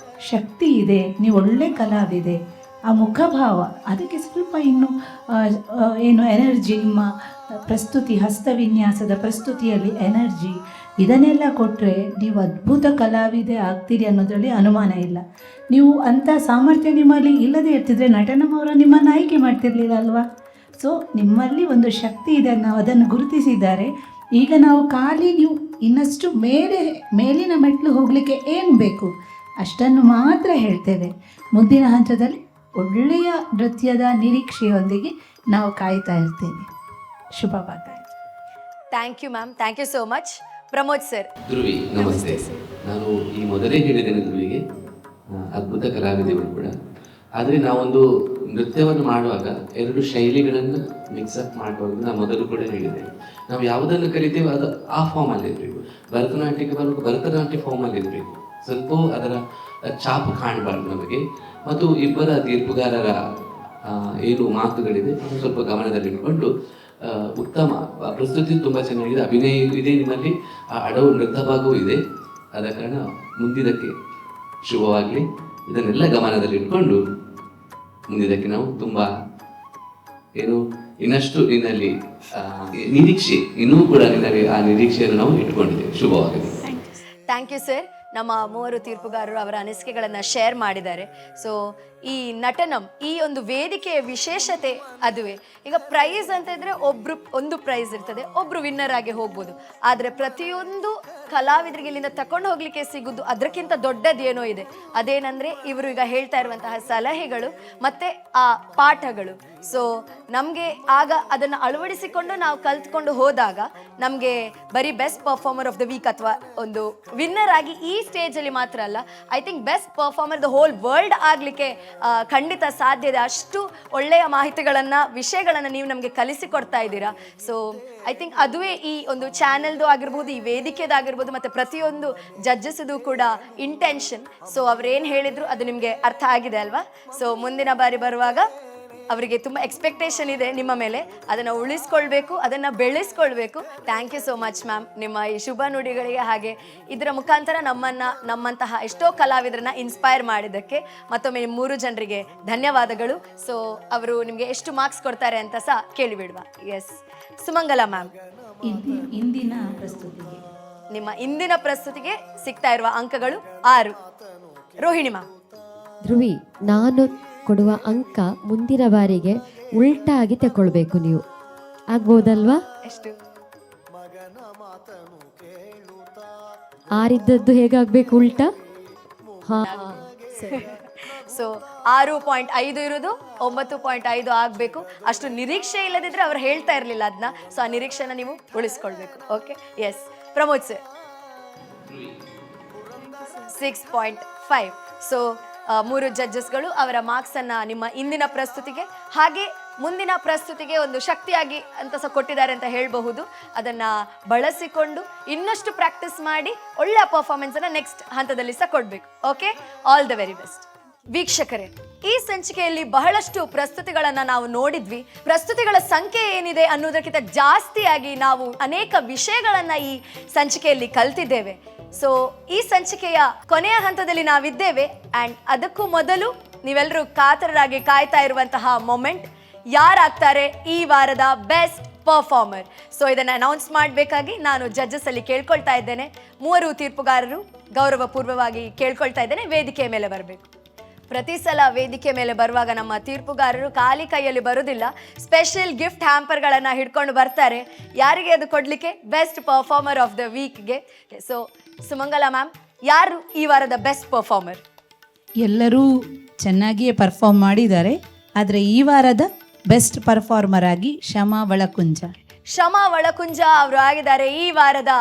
ಶಕ್ತಿ ಇದೆ, ನೀವು ಒಳ್ಳೆ ಕಲಾವಿದೆ. ಆ ಮುಖಭಾವ ಅದಕ್ಕೆ ಸ್ವಲ್ಪ ಇನ್ನು ಏನು ಎನರ್ಜಿ, ನಿಮ್ಮ ಪ್ರಸ್ತುತಿ ಹಸ್ತವಿನ್ಯಾಸದ ಪ್ರಸ್ತುತಿಯಲ್ಲಿ ಎನರ್ಜಿ ಇದನ್ನೆಲ್ಲ ಕೊಟ್ಟರೆ ನೀವು ಅದ್ಭುತ ಕಲಾವಿದೆ ಆಗ್ತೀರಿ ಅನ್ನೋದರಲ್ಲಿ ಅನುಮಾನ ಇಲ್ಲ. ನೀವು ಅಂಥ ಸಾಮರ್ಥ್ಯ ನಿಮ್ಮಲ್ಲಿ ಇಲ್ಲದೇ ಇರ್ತಿದ್ರೆ ನಟನಮವರು ನಿಮ್ಮನ್ನು ಆಯ್ಕೆ ಮಾಡ್ತಿರ್ಲಿಲ್ಲ ಅಲ್ವಾ? ಸೊ ನಿಮ್ಮಲ್ಲಿ ಒಂದು ಶಕ್ತಿ ಇದೆ, ನಾವು ಅದನ್ನು ಗುರುತಿಸಿದ್ದಾರೆ. ಈಗ ನಾವು ಖಾಲಿ ನೀವು ಇನ್ನಷ್ಟು ಮೇಲಿನ ಮೆಟ್ಲು ಹೋಗಲಿಕ್ಕೆ ಏನು ಬೇಕು ಅಷ್ಟನ್ನು ಮಾತ್ರ ಹೇಳ್ತೇವೆ. ಮುಂದಿನ ಹಂತದಲ್ಲಿ ಒಳ್ಳೆಯ ನೃತ್ಯದ ನಿರೀಕ್ಷೆಯೊಂದಿಗೆ ನಾವು ಕಾಯ್ತಾ ಇರ್ತೇವೆ. ಶುಭವಾಗಲಿ. Thank you ma'am, thank you so much. Pramod sir. Dhruvi ನಮಸ್ತೆ. ನಾನು ಈ ಮೊದಲೇ ಹೇಳಿದ್ದೇನೆ ಧ್ರುವಿಗೆ ಅದ್ಭುತ ಕಲಾವಿದೆಗಳು ಕೂಡ. ಆದರೆ ನಾವೊಂದು ನೃತ್ಯವನ್ನು ಮಾಡುವಾಗ ಎರಡು ಶೈಲಿಗಳನ್ನು ಮಿಕ್ಸಪ್ ಮಾಡುವಾಗ ನಾನು ಮೊದಲು ಕೂಡ ಹೇಳಿದ್ದೇನೆ. ನಾವು ಯಾವುದನ್ನು ಕಲಿತೇವೆ ಅದು ಆ ಫಾರ್ಮಲ್ಲಿ ಇರಬೇಕು. ಭರತನಾಟ್ಯಕ್ಕೆ ಬರುವಾಗ ಭರತನಾಟ್ಯ ಫಾರ್ಮಲ್ಲಿ ಇರಬೇಕು, ಸ್ವಲ್ಪ ಅದರ ಛಾಪು ಕಾಣಬಾರ್ದು ನಮಗೆ. ಮತ್ತು ಇಬ್ಬರ ತೀರ್ಪುಗಾರರ ಏನು ಮಾತುಗಳಿದೆ ಅದು ಸ್ವಲ್ಪ ಗಮನದಲ್ಲಿಟ್ಕೊಂಡು ಉತ್ತಮ ಪ್ರಸ್ತುತಿ ತುಂಬ ಚೆನ್ನಾಗಿದೆ, ಅಭಿನಯ ಇದೆ ನಿಮ್ಮಲ್ಲಿ, ಅಡವು ನೃತ್ಯ ಭಾಗವೂ ಇದೆ. ಆದ ಕಾರಣ ಮುಂದಿದಕ್ಕೆ ಶುಭವಾಗಲಿ. ಇದನ್ನೆಲ್ಲ ಗಮನದಲ್ಲಿಟ್ಕೊಂಡು ಮುಂದಿದಕ್ಕೆ ನಾವು ತುಂಬ ಏನು ಇನ್ನಷ್ಟು ನಿನ್ನಲ್ಲಿ ನಿರೀಕ್ಷೆ, ಇನ್ನೂ ಕೂಡ ನಿನ್ನಲ್ಲಿ ಆ ನಿರೀಕ್ಷೆಯನ್ನು ನಾವು ಇಟ್ಕೊಂಡಿದ್ದೇವೆ. ಶುಭವಾಗಲಿ. Thank you sir. ನಮ್ಮ ಮೂವರು ತೀರ್ಪುಗಾರರು ಅವರ ಅನಿಸಿಕೆಗಳನ್ನು ಶೇರ್ ಮಾಡಿದ್ದಾರೆ. ಸೊ ಈ ನಟನಂ, ಈ ಒಂದು ವೇದಿಕೆಯ ವಿಶೇಷತೆ ಅದುವೇ. ಈಗ ಪ್ರೈಸ್ ಅಂತ ಇದ್ರೆ ಒಂದು ಪ್ರೈಸ್ ಇರ್ತದೆ, ಒಬ್ರು ವಿನ್ನರ್ ಆಗಿ ಹೋಗ್ಬೋದು. ಆದರೆ ಪ್ರತಿಯೊಂದು ಕಲಾವಿದರಿಗೆ ಇಲ್ಲಿಂದ ತಕೊಂಡು ಹೋಗ್ಲಿಕ್ಕೆ ಸಿಗುದು ಅದಕ್ಕಿಂತ ದೊಡ್ಡದೇನೋ ಇದೆ. ಅದೇನಂದ್ರೆ ಇವರು ಈಗ ಹೇಳ್ತಾ ಇರುವಂತಹ ಸಲಹೆಗಳು ಮತ್ತೆ ಆ ಪಾಠಗಳು. ಸೊ ನಮಗೆ ಆಗ ಅದನ್ನು ಅಳವಡಿಸಿಕೊಂಡು ನಾವು ಕಲ್ತ್ಕೊಂಡು ಹೋದಾಗ ನಮಗೆ ಬರೀ best performer of the week ಅಥವಾ ಒಂದು ವಿನ್ನರ್ ಆಗಿ ಈ ಸ್ಟೇಜಲ್ಲಿ ಮಾತ್ರ ಅಲ್ಲ, I think best performer the whole world ಆಗಲಿಕ್ಕೆ ಖಂಡಿತ ಸಾಧ್ಯ ಇದೆ. ಅಷ್ಟು ಒಳ್ಳೆಯ ಮಾಹಿತಿಗಳನ್ನು, ವಿಷಯಗಳನ್ನು ನೀವು ನಮಗೆ ಕಲಿಸಿಕೊಡ್ತಾ ಇದ್ದೀರಾ. ಸೊ ಐ ಥಿಂಕ್ ಅದುವೇ ಈ ಒಂದು ಚಾನೆಲ್ದು ಆಗಿರ್ಬೋದು, ಈ ವೇದಿಕೆದಾಗಿರ್ಬೋದು, ಮತ್ತು ಪ್ರತಿಯೊಂದು ಜಡ್ಜಸ್ದು ಕೂಡ ಇಂಟೆನ್ಷನ್. ಸೊ ಅವ್ರೇನು ಹೇಳಿದ್ರು ಅದು ನಿಮಗೆ ಅರ್ಥ ಆಗಿದೆ ಅಲ್ವಾ? ಸೊ ಮುಂದಿನ ಬಾರಿ ಬರುವಾಗ ಅವರಿಗೆ ತುಂಬ ಎಕ್ಸ್ಪೆಕ್ಟೇಷನ್ ಇದೆ ನಿಮ್ಮ ಮೇಲೆ, ಅದನ್ನು ಉಳಿಸ್ಕೊಳ್ಬೇಕು, ಅದನ್ನು ಬೆಳೆಸ್ಕೊಳ್ಬೇಕು. Thank you so much ma'am, ನಿಮ್ಮ ಈ ಶುಭ ನುಡಿಗಳಿಗೆ. ಹಾಗೆ ಇದರ ಮುಖಾಂತರ ನಮ್ಮಂತಹ ಎಷ್ಟೋ ಕಲಾವಿದರನ್ನ ಇನ್ಸ್ಪೈರ್ ಮಾಡಿದ್ದಕ್ಕೆ ಮತ್ತೊಮ್ಮೆ 3 ಜನರಿಗೆ ಧನ್ಯವಾದಗಳು. ಸೊ ಅವರು ನಿಮಗೆ ಎಷ್ಟು ಮಾರ್ಕ್ಸ್ ಕೊಡ್ತಾರೆ ಅಂತ ಸಹ ಕೇಳಿಬಿಡುವ. ಎಸ್, ಸುಮಂಗಲ ಮ್ಯಾಮ್, ಇಂದಿನ ಪ್ರಸ್ತುತಿಗೆ ನಿಮ್ಮ ಇಂದಿನ ಪ್ರಸ್ತುತಿಗೆ ಸಿಗ್ತಾ ಇರುವ ಅಂಕಗಳು 6. ರೋಹಿಣಿ ಮ್ಯಾಮ್. ಧ್ರುವಿ, ನಾನು ಕೊಡುವ ಅಂಕ ಮುಂದಿನ ಬಾರಿಗೆ ಉಲ್ಟಾಗಿ ತಗೊಳ್ಬೇಕು ನೀವು, ಆಗ್ಬೋದಲ್ವಾ? ಎಷ್ಟು? 6 ಇದ್ದದ್ದು ಹೇಗಾಗಬೇಕು ಉಲ್ಟಾ? ಸೊ 6.5 ಇರೋದು 9.5 ಆಗಬೇಕು. ಅಷ್ಟು ನಿರೀಕ್ಷೆ ಇಲ್ಲದಿದ್ರೆ ಅವ್ರು ಹೇಳ್ತಾ ಇರಲಿಲ್ಲ ಅದನ್ನ. ಸೊ ಆ ನಿರೀಕ್ಷೆನ ನೀವು ಉಳಿಸ್ಕೊಳ್ಬೇಕು. Okay, yes. Pramod sir 6.5. So 3 ಜಡ್ಜಸ್ಗಳು ಅವರ ಮಾರ್ಕ್ಸನ್ನು ನಿಮ್ಮ ಇಂದಿನ ಪ್ರಸ್ತುತಿಗೆ ಹಾಗೆ ಮುಂದಿನ ಪ್ರಸ್ತುತಿಗೆ ಒಂದು ಶಕ್ತಿಯಾಗಿ ಅಂತ ಸಹ ಕೊಟ್ಟಿದ್ದಾರೆ ಅಂತ ಹೇಳಬಹುದು. ಅದನ್ನು ಬಳಸಿಕೊಂಡು ಇನ್ನಷ್ಟು ಪ್ರಾಕ್ಟೀಸ್ ಮಾಡಿ ಒಳ್ಳೆಯ ಪರ್ಫಾರ್ಮೆನ್ಸನ್ನು ನೆಕ್ಸ್ಟ್ ಹಂತದಲ್ಲಿ ಸಹ ಕೊಡಬೇಕು. Okay, all the very best. ವೀಕ್ಷಕರೇ, ಈ ಸಂಚಿಕೆಯಲ್ಲಿ ಬಹಳಷ್ಟು ಪ್ರಸ್ತುತಿಗಳನ್ನು ನಾವು ನೋಡಿದ್ವಿ. ಪ್ರಸ್ತುತಿಗಳ ಸಂಖ್ಯೆ ಏನಿದೆ ಅನ್ನೋದಕ್ಕಿಂತ ಜಾಸ್ತಿಯಾಗಿ ನಾವು ಅನೇಕ ವಿಷಯಗಳನ್ನು ಈ ಸಂಚಿಕೆಯಲ್ಲಿ ಕಲ್ತಿದ್ದೇವೆ. ಸೊ ಈ ಸಂಚಿಕೆಯ ಕೊನೆಯ ಹಂತದಲ್ಲಿ ನಾವಿದ್ದೇವೆ. ಆ್ಯಂಡ್ ಅದಕ್ಕೂ ಮೊದಲು ನೀವೆಲ್ಲರೂ ಕಾತರರಾಗಿ ಕಾಯ್ತಾ ಇರುವಂತಹ ಮೊಮೆಂಟ್, ಯಾರಾಗ್ತಾರೆ ಈ ವಾರದ ಬೆಸ್ಟ್ ಪರ್ಫಾರ್ಮರ್. ಸೊ ಇದನ್ನು ಅನೌನ್ಸ್ ಮಾಡಬೇಕಾಗಿ ನಾನು ಜಡ್ಜಸ್ ಅಲ್ಲಿ ಕೇಳ್ಕೊಳ್ತಾ ಇದ್ದೇನೆ. 3 ತೀರ್ಪುಗಾರರು ಗೌರವಪೂರ್ವವಾಗಿ ಕೇಳ್ಕೊಳ್ತಾ ಇದ್ದೇನೆ, ವೇದಿಕೆಯ ಮೇಲೆ ಬರಬೇಕು. ಪ್ರತಿ ಸಲ ವೇದಿಕೆ ಮೇಲೆ ಬರುವಾಗ ನಮ್ಮ ತೀರ್ಪುಗಾರರು ಖಾಲಿ ಕೈಯಲ್ಲಿ ಬರೋದಿಲ್ಲ, ಸ್ಪೆಷಲ್ ಗಿಫ್ಟ್ ಹ್ಯಾಂಪರ್ಗಳನ್ನು ಹಿಡ್ಕೊಂಡು ಬರ್ತಾರೆ. ಯಾರಿಗೆ ಅದು ಕೊಡಲಿಕ್ಕೆ? ಬೆಸ್ಟ್ ಪರ್ಫಾರ್ಮರ್ ಆಫ್ ದ ವೀಕ್ಗೆ. ಸೊ ಸುಮಂಗಲ ಮ್ಯಾಮ್, ಯಾರು ಈ ವಾರದ ಬೆಸ್ಟ್ ಪರ್ಫಾರ್ಮರ್? ಎಲ್ಲರೂ ಚೆನ್ನಾಗಿಯೇ ಪರ್ಫಾರ್ಮ್ ಮಾಡಿದ್ದಾರೆ, ಆದರೆ ಈ ವಾರದ ಬೆಸ್ಟ್ ಪರ್ಫಾರ್ಮರ್ ಆಗಿ ಶಮಾ ವಳಕುಂಜ ಅವರು ಆಗಿದ್ದಾರೆ ಈ ವಾರದ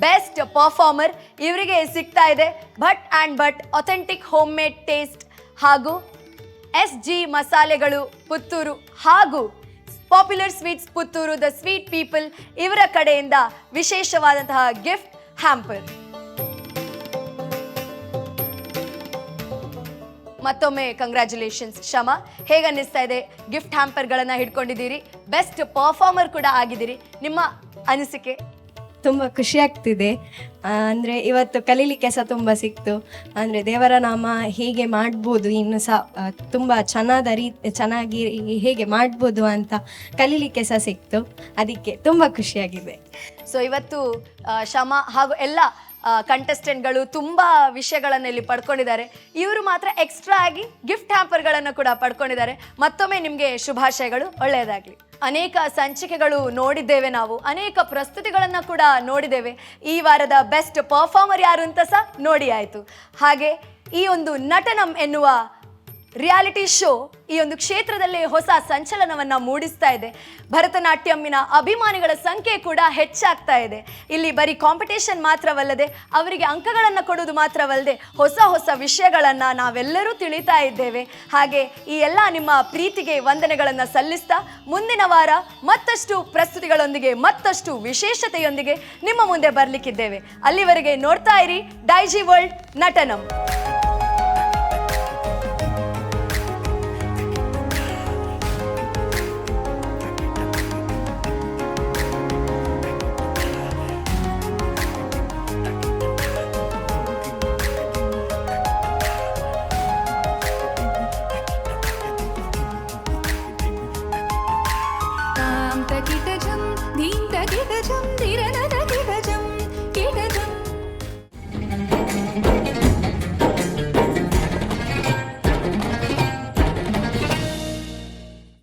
ಬೆಸ್ಟ್ ಪರ್ಫಾರ್ಮರ್. ಇವರಿಗೆ ಸಿಗ್ತಾ ಇದೆ Bhat and Bhat authentic home made taste ಹಾಗೂ SG ಮಸಾಲೆಗಳು ಪುತ್ತೂರು ಹಾಗೂ popular sweets Puttur the sweet people ಇವರ ಕಡೆಯಿಂದ ವಿಶೇಷವಾದಂತಹ ಗಿಫ್ಟ್ ಹ್ಯಾಂಪರ್. ಮತ್ತೊಮ್ಮೆ ಕಂಗ್ರ್ಯಾಚುಲೇಷನ್ಸ್ ಶಮಾ. ಹೇಗೆ ಅನ್ನಿಸ್ತಾ ಇದೆ? ಗಿಫ್ಟ್ ಹ್ಯಾಂಪರ್ಗಳನ್ನು ಹಿಡ್ಕೊಂಡಿದ್ದೀರಿ, ಬೆಸ್ಟ್ ಪರ್ಫಾರ್ಮರ್ ಕೂಡ ಆಗಿದ್ದೀರಿ. ನಿಮ್ಮ ಅನಿಸಿಕೆ? ತುಂಬ ಖುಷಿ ಆಗ್ತಿದೆ. ಅಂದರೆ ಇವತ್ತು ಕಲೀಲಿಕ್ಕೆ ಸಹ ತುಂಬ ಸಿಕ್ತು. ಅಂದರೆ ದೇವರ ನಾಮ ಹೇಗೆ ಮಾಡ್ಬೋದು, ಇನ್ನು ಸಹ ತುಂಬ ಚೆನ್ನಾಗಿ ಹೇಗೆ ಮಾಡ್ಬೋದು ಅಂತ ಕಲೀಲಿಕ್ಕೆ ಸಹ ಸಿಕ್ತು. ಅದಕ್ಕೆ ತುಂಬ ಖುಷಿಯಾಗಿದೆ. ಸೊ ಇವತ್ತು ಶಮಾ ಹಾಗೂ ಎಲ್ಲ ಕಂಟೆಸ್ಟೆಂಟ್ಗಳು ತುಂಬ ವಿಷಯಗಳನ್ನು ಇಲ್ಲಿ ಪಡ್ಕೊಂಡಿದ್ದಾರೆ. ಇವರು ಮಾತ್ರ ಎಕ್ಸ್ಟ್ರಾ ಆಗಿ ಗಿಫ್ಟ್ ಹ್ಯಾಂಪರ್ಗಳನ್ನು ಕೂಡ ಪಡ್ಕೊಂಡಿದ್ದಾರೆ. ಮತ್ತೊಮ್ಮೆ ನಿಮಗೆ ಶುಭಾಶಯಗಳು, ಒಳ್ಳೆಯದಾಗಲಿ. ಅನೇಕ ಸಂಚಿಕೆಗಳು ನೋಡಿದ್ದೇವೆ ನಾವು, ಅನೇಕ ಪ್ರಸ್ತುತಿಗಳನ್ನು ಕೂಡ ನೋಡಿದ್ದೇವೆ. ಈ ವಾರದ ಬೆಸ್ಟ್ ಪರ್ಫಾರ್ಮರ್ ಯಾರು ಅಂತ ಸಹ ನೋಡಿ ಆಯಿತು. ಹಾಗೆ ಈ ಒಂದು ನಟನಂ ಎನ್ನುವ ರಿಯಾಲಿಟಿ ಶೋ ಈ ಒಂದು ಕ್ಷೇತ್ರದಲ್ಲಿ ಹೊಸ ಸಂಚಲನವನ್ನ ಮೂಡಿಸ್ತಾ ಇದೆ. ಭರತನಾಟ್ಯಂನ ಅಭಿಮಾನಿಗಳ ಸಂಖ್ಯೆ ಕೂಡ ಹೆಚ್ಚಾಗ್ತಾ ಇದೆ. ಇಲ್ಲಿ ಬರೀ ಕಾಂಪಿಟೇಷನ್ ಮಾತ್ರವಲ್ಲದೆ ಅವರಿಗೆ ಅಂಕಗಳನ್ನು ಕೊಡುವುದು ಮಾತ್ರವಲ್ಲದೆ ಹೊಸ ಹೊಸ ವಿಷಯಗಳನ್ನು ನಾವೆಲ್ಲರೂ ತಿಳಿತಾ ಇದ್ದೇವೆ. ಹಾಗೆ ಈ ಎಲ್ಲ ನಿಮ್ಮ ಪ್ರೀತಿಗೆ ವಂದನೆಗಳನ್ನು ಸಲ್ಲಿಸ್ತಾ ಮುಂದಿನ ವಾರ ಮತ್ತಷ್ಟು ಪ್ರಸ್ತುತಿಗಳೊಂದಿಗೆ ಮತ್ತಷ್ಟು ವಿಶೇಷತೆಯೊಂದಿಗೆ ನಿಮ್ಮ ಮುಂದೆ ಬರಲಿಕ್ಕಿದ್ದೇವೆ. ಅಲ್ಲಿವರೆಗೆ ನೋಡ್ತಾ ಇರಿ ಡೈಜಿ ವರ್ಲ್ಡ್ ನಟನಂ.